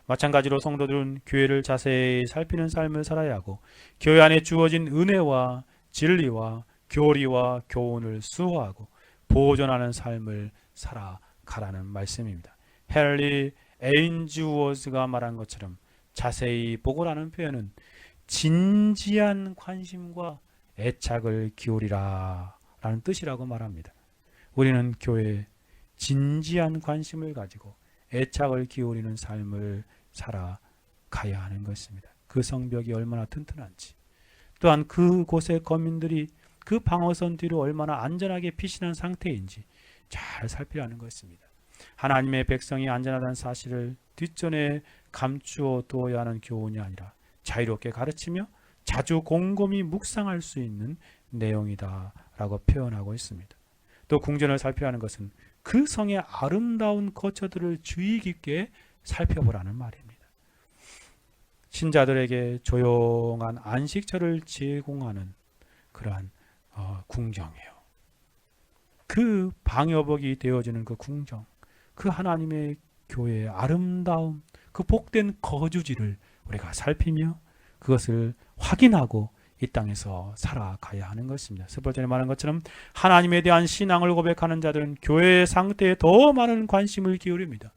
마찬가지로 성도들은 교회를 자세히 살피는 삶을 살아야 하고 교회 안에 주어진 은혜와 진리와 교리와 교훈을 수호하고 보존하는 삶을 살아가라는 말씀입니다. 헨리 에인즈워스가 말한 것처럼 자세히 보고라는 표현은 진지한 관심과 애착을 기울이라 라는 뜻이라고 말합니다. 우리는 교회에 진지한 관심을 가지고 애착을 기울이는 삶을 살아가야 하는 것입니다. 그 성벽이 얼마나 튼튼한지, 또한 그곳의 거민들이 그 방어선 뒤로 얼마나 안전하게 피신한 상태인지 잘 살피라는 것입니다. 하나님의 백성이 안전하다는 사실을 뒷전에 감추어 두어야 하는 교훈이 아니라 자유롭게 가르치며 자주 곰곰이 묵상할 수 있는 내용이다 라고 표현하고 있습니다. 또 궁전을 살피라는 것은 그 성의 아름다운 거처들을 주의 깊게 살펴보라는 말입니다. 신자들에게 조용한 안식처를 제공하는 그러한 궁정이에요. 그 방여복이 되어지는 그 궁정, 그 하나님의 교회의 아름다움, 그 복된 거주지를 우리가 살피며 그것을 확인하고 이 땅에서 살아가야 하는 것입니다. 스벌전에 말한 것처럼 하나님에 대한 신앙을 고백하는 자들은 교회의 상태에 더 많은 관심을 기울입니다.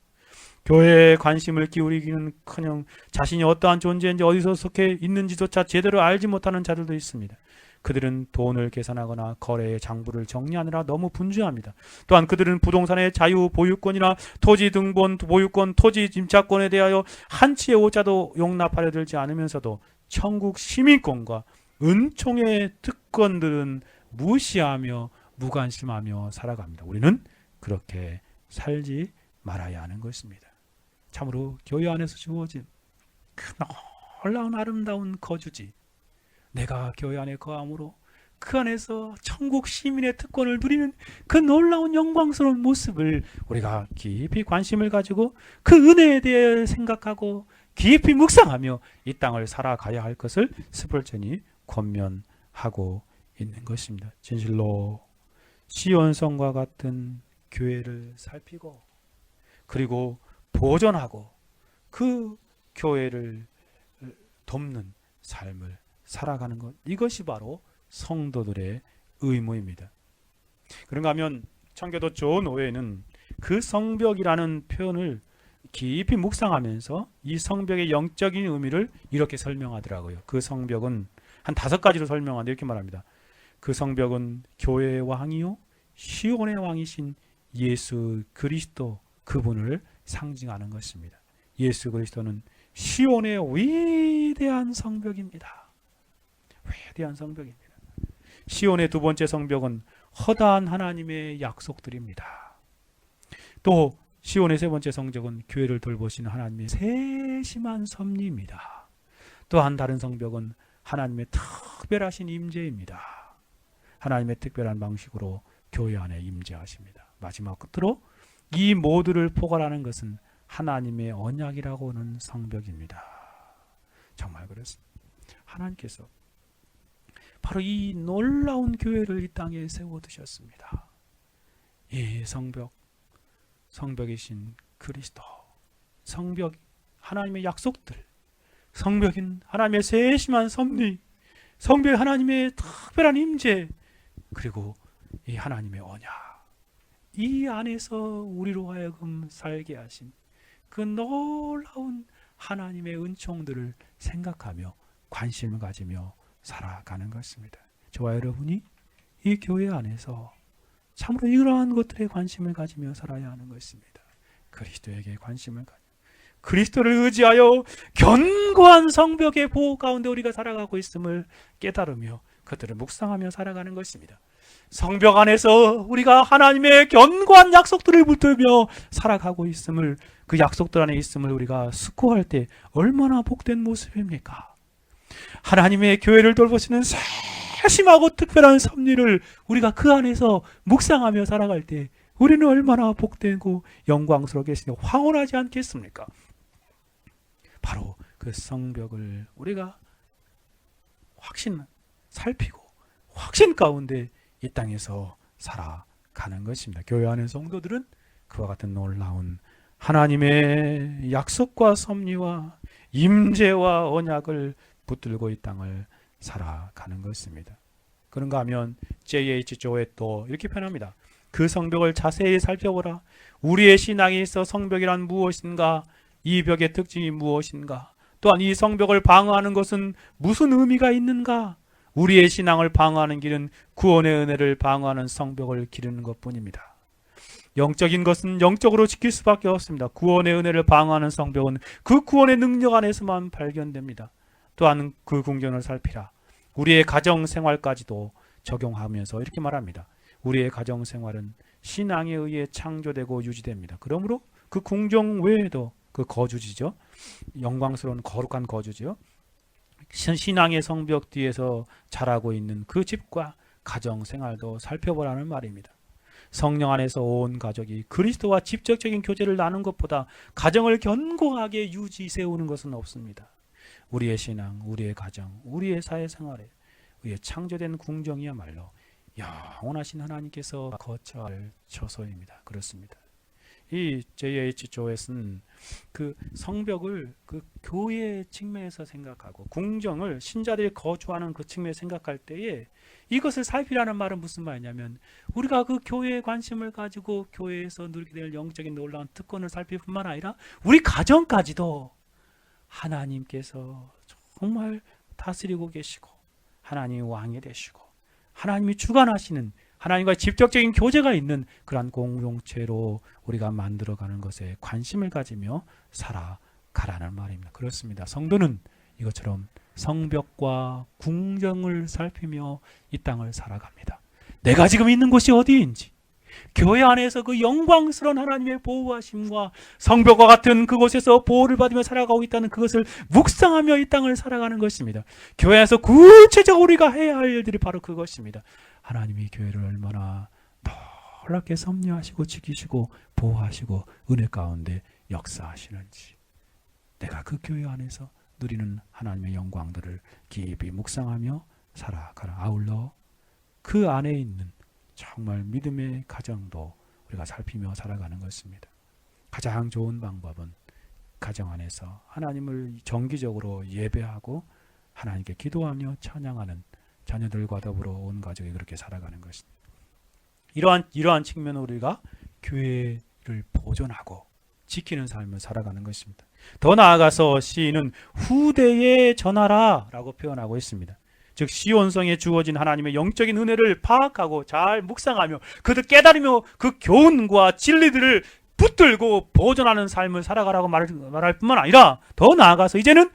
교회에 관심을 기울이기는커녕 자신이 어떠한 존재인지 어디서 속해 있는지조차 제대로 알지 못하는 자들도 있습니다. 그들은 돈을 계산하거나 거래의 장부를 정리하느라 너무 분주합니다. 또한 그들은 부동산의 자유 보유권이나 토지 등본 보유권, 토지 임차권에 대하여 한치의 오자도 용납하려 들지 않으면서도 천국 시민권과 은총의 특권들은 무시하며 무관심하며 살아갑니다. 우리는 그렇게 살지 말아야 하는 것입니다. 참으로 교회 안에서 주어진 그 놀라운 아름다운 거주지, 내가 교회 안에 거함으로 그 안에서 천국 시민의 특권을 누리는 그 놀라운 영광스러운 모습을 우리가 깊이 관심을 가지고 그 은혜에 대해 생각하고 깊이 묵상하며 이 땅을 살아가야 할 것을 스펄전이 권면하고 있는 것입니다. 진실로 시온성과 같은 교회를 살피고 그리고 보존하고 그 교회를 돕는 삶을 살아가는 것, 이것이 바로 성도들의 의무입니다. 그런가 하면 청교도 존 오웨는 그 성벽이라는 표현을 깊이 묵상하면서 이 성벽의 영적인 의미를 이렇게 설명하더라고요. 그 성벽은 한 5가지로 설명하는데 이렇게 말합니다. 그 성벽은 교회의 왕이요 시온의 왕이신 예수 그리스도 그분을 상징하는 것입니다. 예수 그리스도는 시온의 위대한 성벽입니다. 위대한 성벽입니다. 시온의 두 번째 성벽은 허다한 하나님의 약속들입니다. 또 시온의 세 번째 성벽은 교회를 돌보시는 하나님의 세심한 섭리입니다. 또한 다른 성벽은 하나님의 특별하신 임재입니다. 하나님의 특별한 방식으로 교회 안에 임재하십니다. 마지막 끝으로 이 모두를 포괄하는 것은 하나님의 언약이라고 하는 성벽입니다. 정말 그렇습니다. 하나님께서 바로 이 놀라운 교회를 이 땅에 세워두셨습니다. 이 성벽이신 그리스도, 성벽, 하나님의 약속들, 성벽인 하나님의 세심한 섭리, 성벽 하나님의 특별한 임재, 그리고 이 하나님의 언약, 이 안에서 우리로 하여금 살게 하신 그 놀라운 하나님의 은총들을 생각하며 관심을 가지며 살아가는 것입니다. 저와 여러분이 이 교회 안에서 참으로 이러한 것들에 관심을 가지며 살아야 하는 것입니다. 그리스도에게 관심을 가지며 그리스도를 의지하여 견고한 성벽의 보호 가운데 우리가 살아가고 있음을 깨달으며 그들을 묵상하며 살아가는 것입니다. 성벽 안에서 우리가 하나님의 견고한 약속들을 붙들며 살아가고 있음을, 그 약속들 안에 있음을 우리가 숙고할 때 얼마나 복된 모습입니까? 하나님의 교회를 돌보시는 세심하고 특별한 섭리를 우리가 그 안에서 묵상하며 살아갈 때 우리는 얼마나 복되고 영광스럽게 황홀하지 않겠습니까? 바로 그 성벽을 우리가 살피고 확신 가운데 이 땅에서 살아가는 것입니다. 교회 안의 성도들은 그와 같은 놀라운 하나님의 약속과 섭리와 임재와 언약을 붙들고 이 땅을 살아가는 것입니다. 그런가 하면 J.H. 조엣도 이렇게 표현합니다. 그 성벽을 자세히 살펴보라. 우리의 신앙에 있어 성벽이란 무엇인가? 이 벽의 특징이 무엇인가? 또한 이 성벽을 방어하는 것은 무슨 의미가 있는가? 우리의 신앙을 방어하는 길은 구원의 은혜를 방어하는 성벽을 기르는 것뿐입니다. 영적인 것은 영적으로 지킬 수밖에 없습니다. 구원의 은혜를 방어하는 성벽은 그 구원의 능력 안에서만 발견됩니다. 또한 그 궁전을 살피라. 우리의 가정 생활까지도 적용하면서 이렇게 말합니다. 우리의 가정 생활은 신앙에 의해 창조되고 유지됩니다. 그러므로 그 궁정 외에도 그 거주지죠. 영광스러운 거룩한 거주지요. 신앙의 성벽 뒤에서 자라고 있는 그 집과 가정 생활도 살펴보라는 말입니다. 성령 안에서 온 가족이 그리스도와 직접적인 교제를 나눈 것보다 가정을 견고하게 유지 세우는 것은 없습니다. 우리의 신앙, 우리의 가정, 우리의 사회생활에 의해 창조된 궁정이야말로 영원하신 하나님께서 거처할 처소입니다. 그렇습니다. 이 J.H. 조엣은 그 성벽을 그 교회의 측면에서 생각하고 궁정을 신자들이 거주하는 그 측면에서 생각할 때에 이것을 살피라는 말은 무슨 말이냐면 우리가 그 교회에 관심을 가지고 교회에서 누리게 될 영적인 놀라운 특권을 살필 뿐만 아니라 우리 가정까지도 하나님께서 정말 다스리고 계시고 하나님이 왕이 되시고 하나님이 주관하시는 하나님과 직접적인 교제가 있는 그러한 공동체로 우리가 만들어가는 것에 관심을 가지며 살아가라는 말입니다. 그렇습니다. 성도는 이것처럼 성벽과 궁정을 살피며 이 땅을 살아갑니다. 내가 지금 있는 곳이 어디인지, 교회 안에서 그 영광스러운 하나님의 보호하심과 성벽과 같은 그곳에서 보호를 받으며 살아가고 있다는 그것을 묵상하며 이 땅을 살아가는 것입니다. 교회에서 구체적으로 우리가 해야 할 일들이 바로 그것입니다. 하나님이 교회를 얼마나 놀랍게 섭리하시고 지키시고 보호하시고 은혜 가운데 역사하시는지, 내가 그 교회 안에서 누리는 하나님의 영광들을 깊이 묵상하며 살아가라. 아울러 그 안에 있는 정말 믿음의 가정도 우리가 살피며 살아가는 것입니다. 가장 좋은 방법은 가정 안에서 하나님을 정기적으로 예배하고 하나님께 기도하며 찬양하는 자녀들과 더불어 온 가족이 그렇게 살아가는 것입니다. 이러한 측면으로 우리가 교회를 보존하고 지키는 삶을 살아가는 것입니다. 더 나아가서 시인은 후대에 전하라 라고 표현하고 있습니다. 즉 시온성에 주어진 하나님의 영적인 은혜를 파악하고 잘 묵상하며 그들 깨달으며 그 교훈과 진리들을 붙들고 보존하는 삶을 살아가라고 말할 뿐만 아니라 더 나아가서 이제는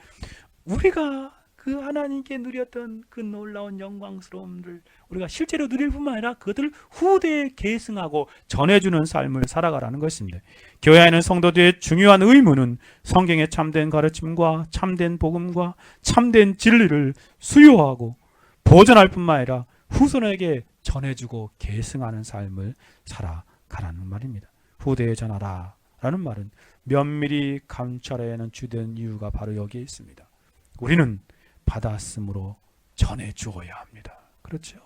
우리가 그 하나님께 누렸던 그 놀라운 영광스러움을 우리가 실제로 누릴 뿐만 아니라 그것을 후대에 계승하고 전해주는 삶을 살아가라는 것입니다. 교회 안에 성도들의 중요한 의무는 성경의 참된 가르침과 참된 복음과 참된 진리를 수요하고 보존할 뿐만 아니라 후손에게 전해주고 계승하는 삶을 살아가라는 말입니다. 후대에 전하라 라는 말은 면밀히 감찰해야하는 주된 이유가 바로 여기에 있습니다. 우리는 받았으므로 전해주어야 합니다. 그렇죠?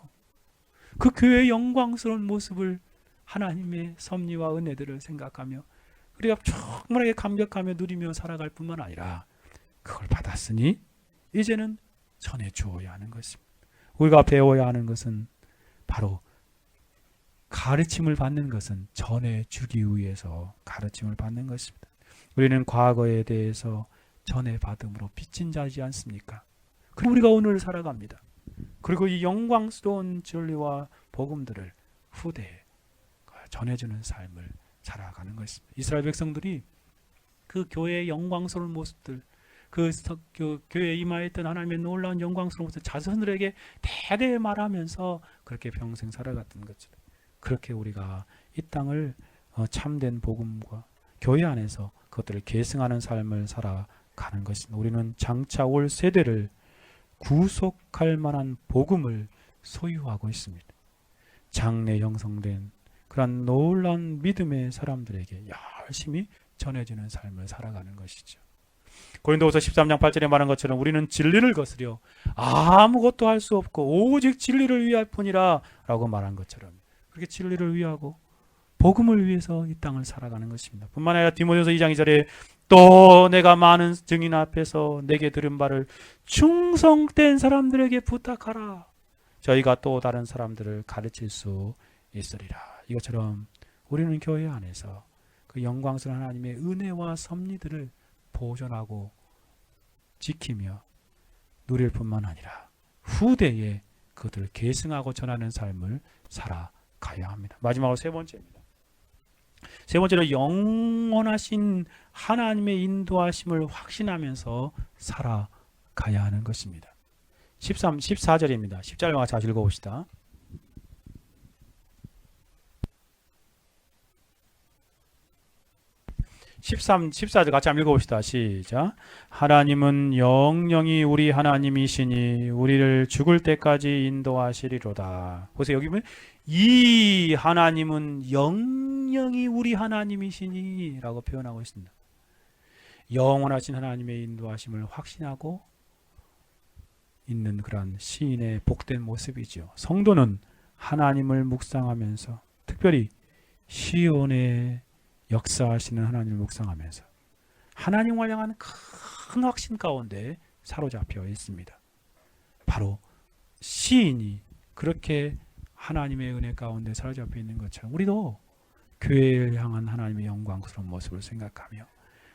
그 교회의 영광스러운 모습을 하나님의 섭리와 은혜들을 생각하며 우리가 충분하게 감격하며 누리며 살아갈 뿐만 아니라 그걸 받았으니 이제는 전해주어야 하는 것입니다. 우리가 배워야 하는 것은 바로 가르침을 받는 것은 전해주기 위해서 가르침을 받는 것입니다. 우리는 과거에 대해서 전해받음으로 빚진 자이지 않습니까? 그리고 우리가 오늘 살아갑니다. 그리고 이 영광스러운 진리와 복음들을 후대에 전해주는 삶을 살아가는 것입니다. 이스라엘 백성들이 그 교회의 영광스러운 모습들, 그 교회에 임하였던 하나님의 놀라운 영광스러운 모습 자손들에게 대대 말하면서 그렇게 평생 살아갔던 것처럼 그렇게 우리가 이 땅을 참된 복음과 교회 안에서 그것들을 계승하는 삶을 살아가는 것입니다. 우리는 장차 올 세대를 구속할 만한 복음을 소유하고 있습니다. 장래 형성된 그런 놀라운 믿음의 사람들에게 열심히 전해지는 삶을 살아가는 것이죠. 고린도후서 13장 8절에 말한 것처럼 우리는 진리를 거스려 아무것도 할 수 없고 오직 진리를 위할 뿐이라 라고 말한 것처럼 그렇게 진리를 위하고 복음을 위해서 이 땅을 살아가는 것입니다. 뿐만 아니라 디모데후서 2장 2절에 또 내가 많은 증인 앞에서 내게 들은 바를 충성된 사람들에게 부탁하라. 저희가 또 다른 사람들을 가르칠 수 있으리라. 이것처럼 우리는 교회 안에서 그 영광스러운 하나님의 은혜와 섭리들을 보존하고 지키며 누릴 뿐만 아니라 후대에 그들을 계승하고 전하는 삶을 살아가야 합니다. 마지막으로 세 번째입니다. 세 번째로 영원하신 하나님의 인도하심을 확신하면서 살아가야 하는 것입니다. 14절입니다. 10절을 같이 읽어봅시다. 14절 같이 한번 읽어봅시다. 시작. 하나님은 영영이 우리 하나님이시니 우리를 죽을 때까지 인도하시리로다. 보세요. 여기 보면 이 하나님은 영영이 우리 하나님이시니 라고 표현하고 있습니다. 영원하신 하나님의 인도하심을 확신하고 있는 그런 시인의 복된 모습이죠. 성도는 하나님을 묵상하면서 특별히 시온의 역사하시는 하나님을 묵상하면서 하나님을 향한 큰 확신 가운데 사로잡혀 있습니다. 바로 시인이 그렇게 하나님의 은혜 가운데 사로잡혀 있는 것처럼 우리도 교회를 향한 하나님의 영광스러운 모습을 생각하며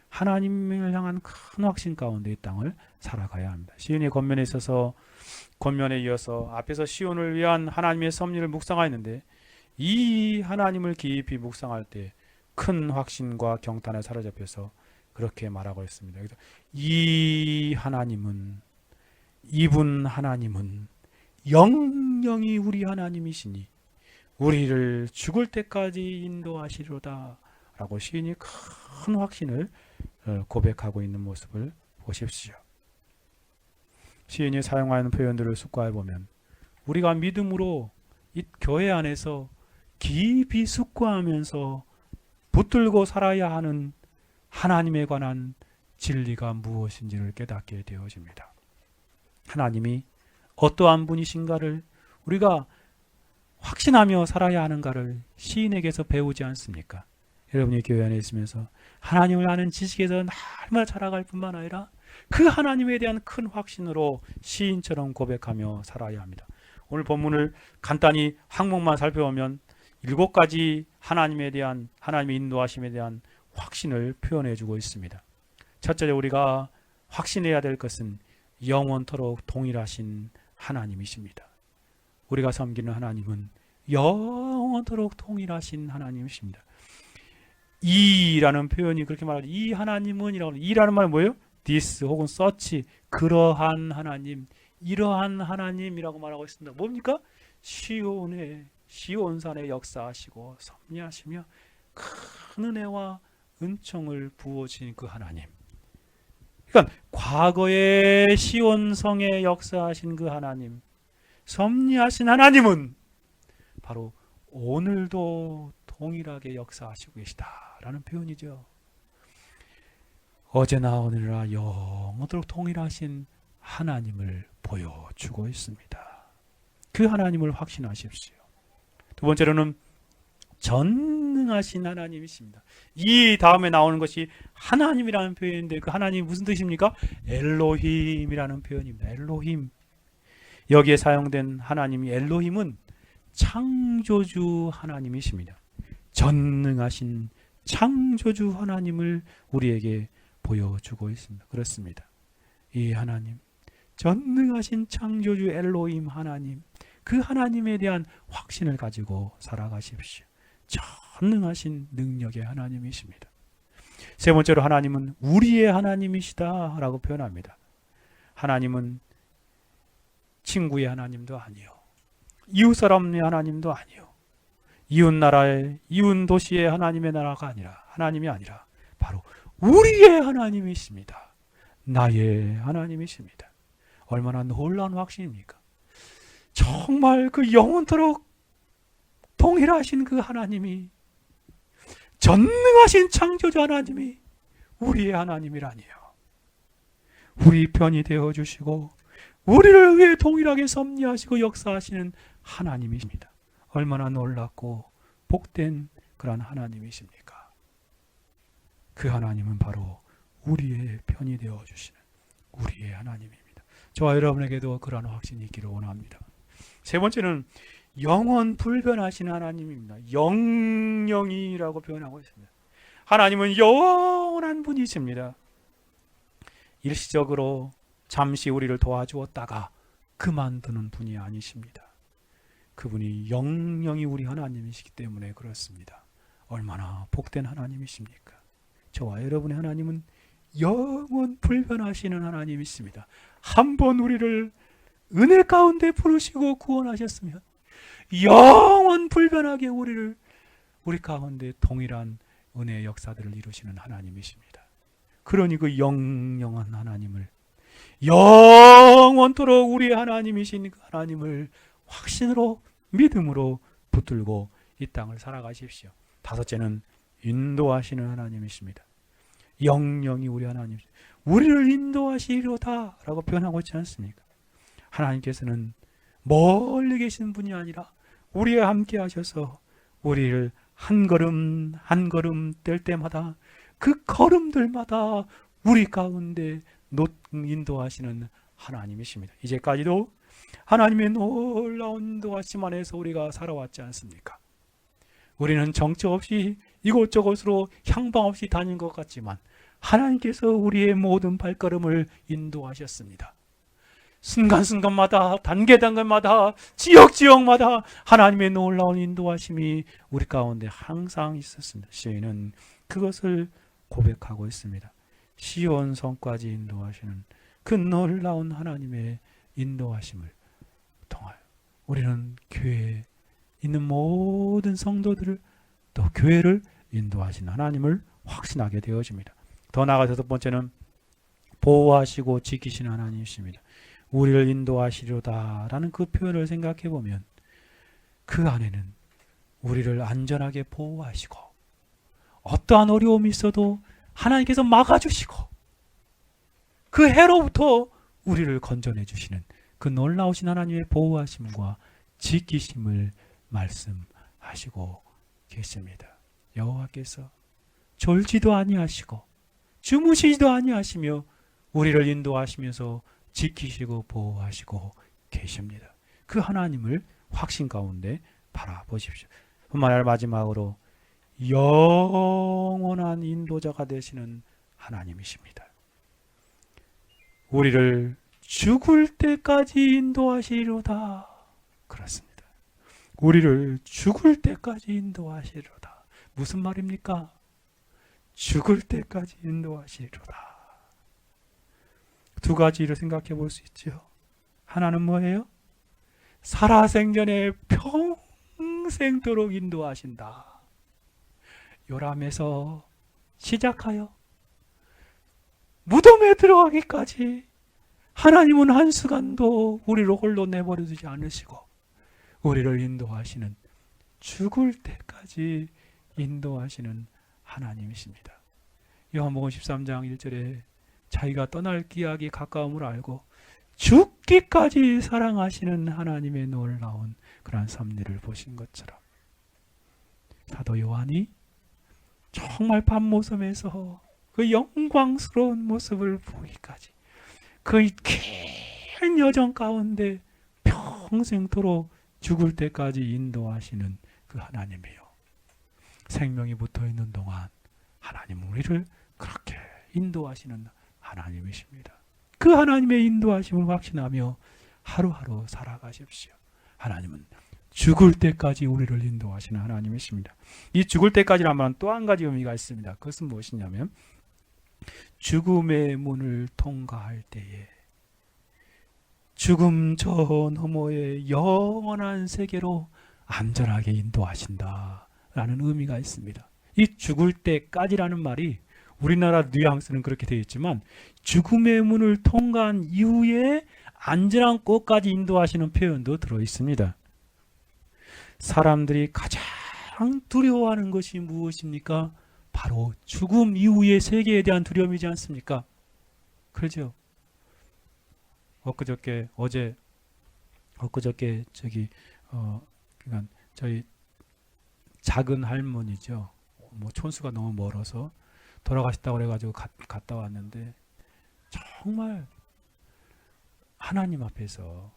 하나님을 향한 큰 확신 가운데 이 땅을 살아가야 합니다. 시인의 권면에 있어서 권면에 이어서 앞에서 시온을 위한 하나님의 섭리를 묵상하였는데 이 하나님을 깊이 묵상할 때 큰 확신과 경탄에 사로잡혀서 그렇게 말하고 있습니다. 그래서 이 하나님은 이분 하나님은 영영이 우리 하나님이시니 우리를 죽을 때까지 인도하시리로다 라고 시인이 큰 확신을 고백하고 있는 모습을 보십시오. 시인이 사용하는 표현들을 숙고해 보면 우리가 믿음으로 이 교회 안에서 깊이 숙고하면서 붙들고 살아야 하는 하나님에 관한 진리가 무엇인지를 깨닫게 되어집니다. 하나님이 어떠한 분이신가를 우리가 확신하며 살아야 하는가를 시인에게서 배우지 않습니까? 여러분이 교회 안에 있으면서 하나님을 아는 지식에서 날마다 자라갈 뿐만 아니라 그 하나님에 대한 큰 확신으로 시인처럼 고백하며 살아야 합니다. 오늘 본문을 간단히 항목만 살펴보면 7가지 하나님에 대한 하나님의 인도하심에 대한 확신을 표현해 주고 있습니다. 첫째, 우리가 확신해야 될 것은 영원토록 동일하신 하나님이십니다. 우리가 섬기는 하나님은 영원토록 동일하신 하나님이십니다. 이라는 표현이 그렇게 말하죠. 이 하나님은 이라고. 이라는 말은 뭐예요? this 혹은 such 그러한 하나님, 이러한 하나님이라고 말하고 있습니다. 뭡니까? 시온산에 역사하시고 섭리하시며 큰 은혜와 은총을 부어주신 그 하나님. 그러니까 과거에 시온성에 역사하신 그 하나님, 섭리하신 하나님은 바로 오늘도 동일하게 역사하시고 계시다라는 표현이죠. 어제나 오늘이나 영원토록 동일하신 하나님을 보여주고 있습니다. 그 하나님을 확신하십시오. 두 번째로는 전능하신 하나님이십니다. 이 다음에 나오는 것이 하나님이라는 표현인데 그 하나님이 무슨 뜻입니까? 엘로힘이라는 표현입니다. 엘로힘. 여기에 사용된 하나님이 엘로힘은 창조주 하나님이십니다. 전능하신 창조주 하나님을 우리에게 보여주고 있습니다. 그렇습니다. 이 하나님, 전능하신 창조주 엘로힘 하나님, 그 하나님에 대한 확신을 가지고 살아가십시오. 전능하신 능력의 하나님이십니다. 세 번째로 하나님은 우리의 하나님이시다 라고 표현합니다. 하나님은 친구의 하나님도 아니요, 이웃 사람의 하나님도 아니요, 이웃 나라의, 이웃 도시의 하나님의 나라가 아니라, 하나님이 아니라 바로 우리의 하나님이십니다. 나의 하나님이십니다. 얼마나 놀라운 확신입니까? 정말 그 영원토록 동일하신 그 하나님이, 전능하신 창조주 하나님이 우리의 하나님이라니요. 우리 편이 되어주시고 우리를 위해 동일하게 섭리하시고 역사하시는 하나님이십니다. 얼마나 놀랍고 복된 그런 하나님이십니까? 그 하나님은 바로 우리의 편이 되어주시는 우리의 하나님입니다. 저와 여러분에게도 그런 확신이 있기를 원합니다. 세 번째는 영원 불변하신 하나님입니다. 영영이라고 표현하고 있습니다. 하나님은 영원한 분이십니다. 일시적으로 잠시 우리를 도와주었다가 그만두는 분이 아니십니다. 그분이 영영이 우리 하나님이시기 때문에 그렇습니다. 얼마나 복된 하나님이십니까? 저와 여러분의 하나님은 영원 불변하시는 하나님이십니다. 한번 우리를 은혜 가운데 부르시고 구원하셨으면 영원 불변하게 우리 가운데 동일한 은혜의 역사들을 이루시는 하나님이십니다. 그러니 그 영영한 하나님을, 영원토록 우리의 하나님이신 그 하나님을 확신으로, 믿음으로 붙들고 이 땅을 살아가십시오. 다섯째는 인도하시는 하나님이십니다. 영영이 우리 하나님, 우리를 인도하시리로다 라고 표현하고 있지 않습니까? 하나님께서는 멀리 계신 분이 아니라 우리와 함께 하셔서 우리를 한 걸음 한 걸음 뗄 때마다 그 걸음들마다 우리 가운데 인도하시는 하나님이십니다. 이제까지도 하나님의 놀라운 인도하심 안에서 우리가 살아왔지 않습니까? 우리는 정처 없이 이곳저곳으로 향방 없이 다닌 것 같지만 하나님께서 우리의 모든 발걸음을 인도하셨습니다. 순간순간마다, 단계단계마다, 지역지역마다 하나님의 놀라운 인도하심이 우리 가운데 항상 있었습니다. 시인은 그것을 고백하고 있습니다. 시온 성까지 인도하시는 그 놀라운 하나님의 인도하심을 통하여 우리는 교회에 있는 모든 성도들을, 또 교회를 인도하시는 하나님을 확신하게 되어집니다. 더 나아가 여섯 번째는 보호하시고 지키시는 하나님이십니다. 우리를 인도하시려다 라는 그 표현을 생각해 보면 그 안에는 우리를 안전하게 보호하시고 어떠한 어려움이 있어도 하나님께서 막아주시고 그 해로부터 우리를 건져내 주시는 그 놀라우신 하나님의 보호하심과 지키심을 말씀하시고 계십니다. 여호와께서 졸지도 아니하시고 주무시지도 아니하시며 우리를 인도하시면서 지키시고 보호하시고 계십니다. 그 하나님을 확신 가운데 바라보십시오. 뿐만 아니라 마지막으로 영원한 인도자가 되시는 하나님이십니다. 우리를 죽을 때까지 인도하시리로다. 그렇습니다. 우리를 죽을 때까지 인도하시리로다. 무슨 말입니까? 죽을 때까지 인도하시리로다. 두 가지를 생각해 볼 수 있죠. 하나는 뭐예요? 살아생전에 평생도록 인도하신다. 요람에서 시작하여 무덤에 들어가기까지 하나님은 한순간도 우리를 홀로 내버려 두지 않으시고 우리를 인도하시는, 죽을 때까지 인도하시는 하나님이십니다. 요한복음 13장 1절에 자기가 떠날 기약이 가까움을 알고 죽기까지 사랑하시는 하나님의 놀라운 그러한 섭리를 보신 것처럼 사도 요한이 정말 밤모섬에서 그 영광스러운 모습을 보기까지 그 긴 여정 가운데 평생토록 죽을 때까지 인도하시는 그 하나님이요, 생명이 붙어있는 동안 하나님은 우리를 그렇게 인도하시는 하나님이십니다. 그 하나님의 인도하심을 확신하며 하루하루 살아가십시오. 하나님은 죽을 때까지 우리를 인도하시는 하나님이십니다. 이 죽을 때까지란 말은 또 한 가지 의미가 있습니다. 그것은 무엇이냐면 죽음의 문을 통과할 때에 죽음 저 너머의 영원한 세계로 안전하게 인도하신다라는 의미가 있습니다. 이 죽을 때까지라는 말이 우리나라 뉘앙스는 그렇게 되어 있지만 죽음의 문을 통과한 이후에 안전한 곳까지 인도하시는 표현도 들어 있습니다. 사람들이 가장 두려워하는 것이 무엇입니까? 바로 죽음 이후의 세계에 대한 두려움이지 않습니까? 그렇죠? 엊그저께 그러니까 저희 작은 할머니죠. 뭐 촌수가 너무 멀어서 돌아가셨다고 그래가지고 갔다 왔는데 정말 하나님 앞에서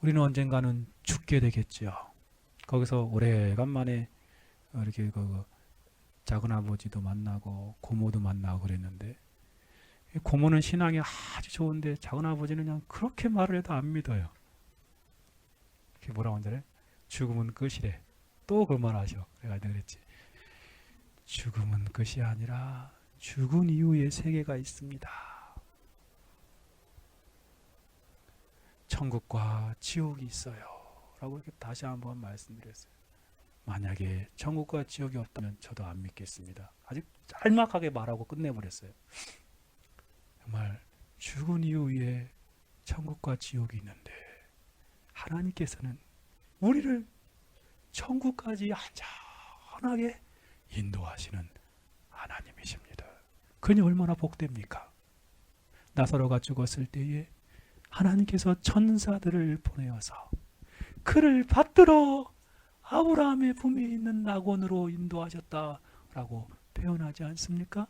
우리는 언젠가는 죽게 되겠죠. 거기서 오래간만에 이렇게 작은 아버지도 만나고 고모도 만나고 그랬는데, 고모는 신앙이 아주 좋은데 작은 아버지는 그냥 그렇게 말을 해도 안 믿어요. 그게 뭐라고 하는지 죽음은 끝이래. 또 그 말 하셔. 내가 그랬지. 죽음은 끝이 아니라 죽은 이후의 세계가 있습니다. 천국과 지옥이 있어요. 라고 이렇게 다시 한번 말씀드렸어요. 만약에 천국과 지옥이 없다면 저도 안 믿겠습니다. 아직 짤막하게 말하고 끝내버렸어요. 정말 죽은 이후에 천국과 지옥이 있는데 하나님께서는 우리를 천국까지 안전하게 인도하시는 하나님이십니다. 그니 얼마나 복됩니까? 나사로가 죽었을 때에 하나님께서 천사들을 보내어서 그를 받들어 아브라함의 품에 있는 낙원으로 인도하셨다라고 표현하지 않습니까?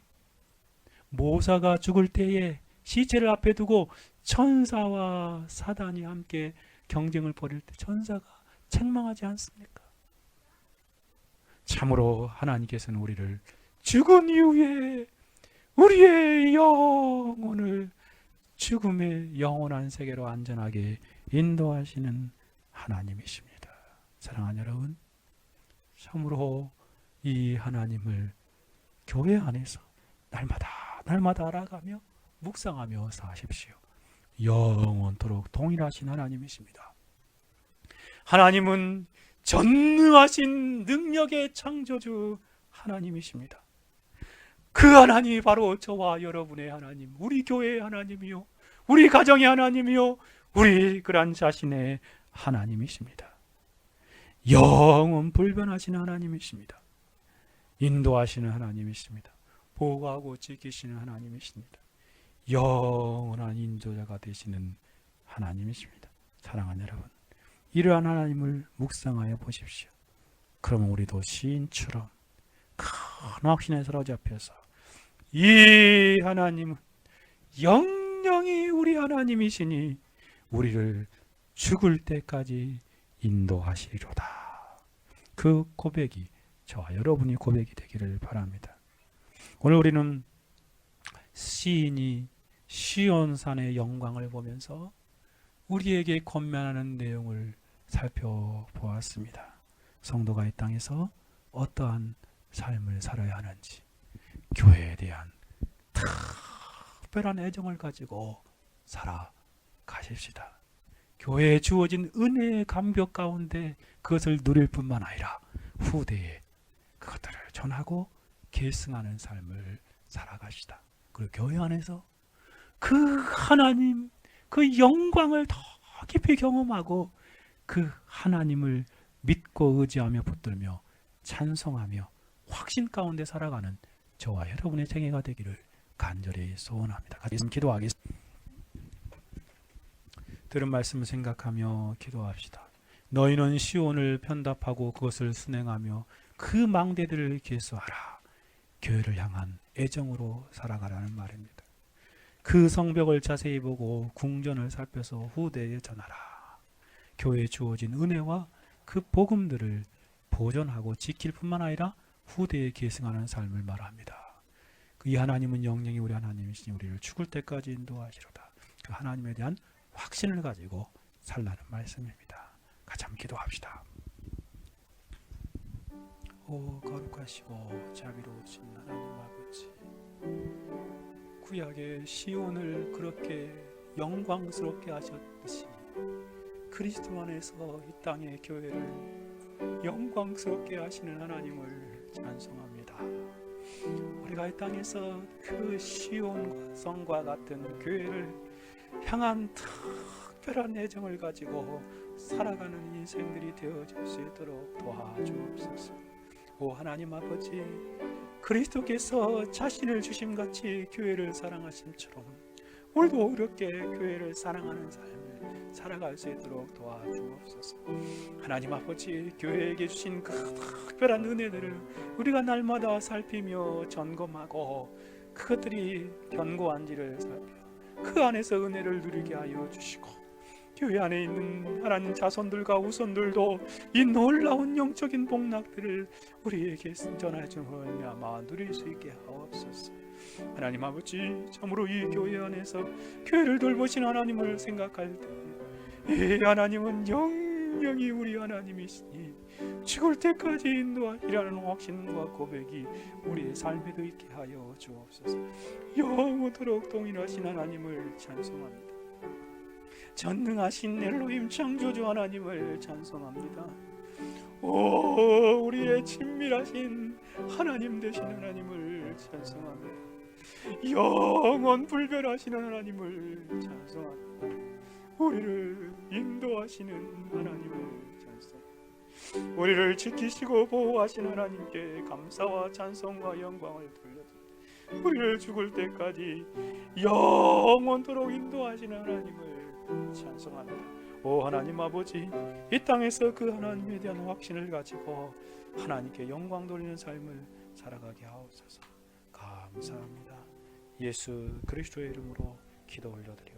모사가 죽을 때에 시체를 앞에 두고 천사와 사단이 함께 경쟁을 벌일 때 천사가 책망하지 않습니까? 참으로 하나님께서는 우리를 죽은 이후에 우리의 영혼을 죽음의 영원한 세계로 안전하게 인도하시는 하나님이십니다. 사랑하는 여러분, 참으로 이 하나님을 교회 안에서 날마다 알아가며 묵상하며 사십시오. 영원토록 동일하신 하나님이십니다. 하나님은 전능하신 능력의 창조주 하나님이십니다. 그 하나님이 바로 저와 여러분의 하나님, 우리 교회의 하나님이요, 우리 가정의 하나님이요, 우리 그런 자신의 하나님이십니다. 영원 불변하신 하나님이십니다. 인도하시는 하나님이십니다. 보호하고 지키시는 하나님이십니다. 영원한 인도자가 되시는 하나님이십니다. 사랑하는 여러분, 이러한 하나님을 묵상하여 보십시오. 그러면 우리도 시인처럼 큰 확신에 사로잡혀서 이 하나님은 영영이 우리 하나님이시니 우리를 죽을 때까지 인도하시리로다. 그 고백이 저와 여러분이 고백이 되기를 바랍니다. 오늘 우리는 시인이 시온산의 영광을 보면서 우리에게 권면하는 내용을 살펴보았습니다. 성도가 이 땅에서 어떠한 삶을 살아야 하는지, 교회에 대한 특별한 애정을 가지고 살아가십시다. 교회에 주어진 은혜의 감격 가운데 그것을 누릴 뿐만 아니라 후대에 그것들을 전하고 계승하는 삶을 살아가시다. 그리고 교회 안에서 그 하나님, 그 영광을 더 깊이 경험하고 그 하나님을 믿고 의지하며 붙들며 찬송하며 확신 가운데 살아가는 저와 여러분의 생애가 되기를 간절히 소원합니다. 같이 기도하겠습니다. 들은 말씀을 생각하며 기도합시다. 너희는 시온을 편답하고 그것을 순행하며 그 망대들을 계수하라. 교회를 향한 애정으로 살아가라는 말입니다. 그 성벽을 자세히 보고 궁전을 살펴서 후대에 전하라. 교회에 주어진 은혜와 그 복음들을 보존하고 지킬 뿐만 아니라 후대에 계승하는 삶을 말합니다. 이 하나님은 영영이 우리 하나님이시니 우리를 죽을 때까지 인도하시로다. 그 하나님에 대한 확신을 가지고 살라는 말씀입니다. 같이 한번 기도합시다. 오 거룩하시고 자비로우신 하나님 아버지, 구약의 시온을 그렇게 영광스럽게 하셨듯이 그리스도 안에서 이 땅의 교회를 영광스럽게 하시는 하나님을 찬송합니다. 우리가 이 땅에서 그 시온과 성과 같은 교회를 향한 특별한 애정을 가지고 살아가는 인생들이 되어질 수 있도록 도와주옵소서. 오 하나님 아버지, 그리스도께서 자신을 주심같이 교회를 사랑하심처럼 우리도 그렇게 교회를 사랑하는 삶을 살아갈 수 있도록 도와주옵소서. 하나님 아버지, 교회에게 주신 그 특별한 은혜들을 우리가 날마다 살피며 점검하고 그것들이 견고한지를 살펴 그 안에서 은혜를 누리게 하여 주시고, 교회 안에 있는 하나님 자손들과 후손들도 이 놀라운 영적인 복락들을 우리에게 전해주며 아마 누릴 수 있게 하옵소서. 하나님 아버지, 참으로 이 교회 안에서 교회를 돌보신 하나님을 생각할 때 이 하나님은 영영이 우리 하나님이시니 죽을 때까지 인도하시라는 확신과 고백이 우리의 삶에도 있게 하여 주옵소서. 영원토록 동일하신 하나님을 찬송합니다. 전능하신 엘로힘 창조주 하나님을 찬송합니다. 오 우리의 친밀하신 하나님 되신 하나님을 찬송합니다. 영원 불변하시는 하나님을 찬송합니다. 우리를 인도하시는 하나님을 찬송, 우리를 지키시고 보호하시는 하나님께 감사와 찬송과 영광을 돌려드립니다. 우리를 죽을 때까지 영원토록 인도하시는 하나님을 찬송합니다. 오 하나님 아버지, 이 땅에서 그 하나님에 대한 확신을 가지고 하나님께 영광 돌리는 삶을 살아가게 하옵소서. 감사합니다. 예수 그리스도의 이름으로 기도 올려드립니다.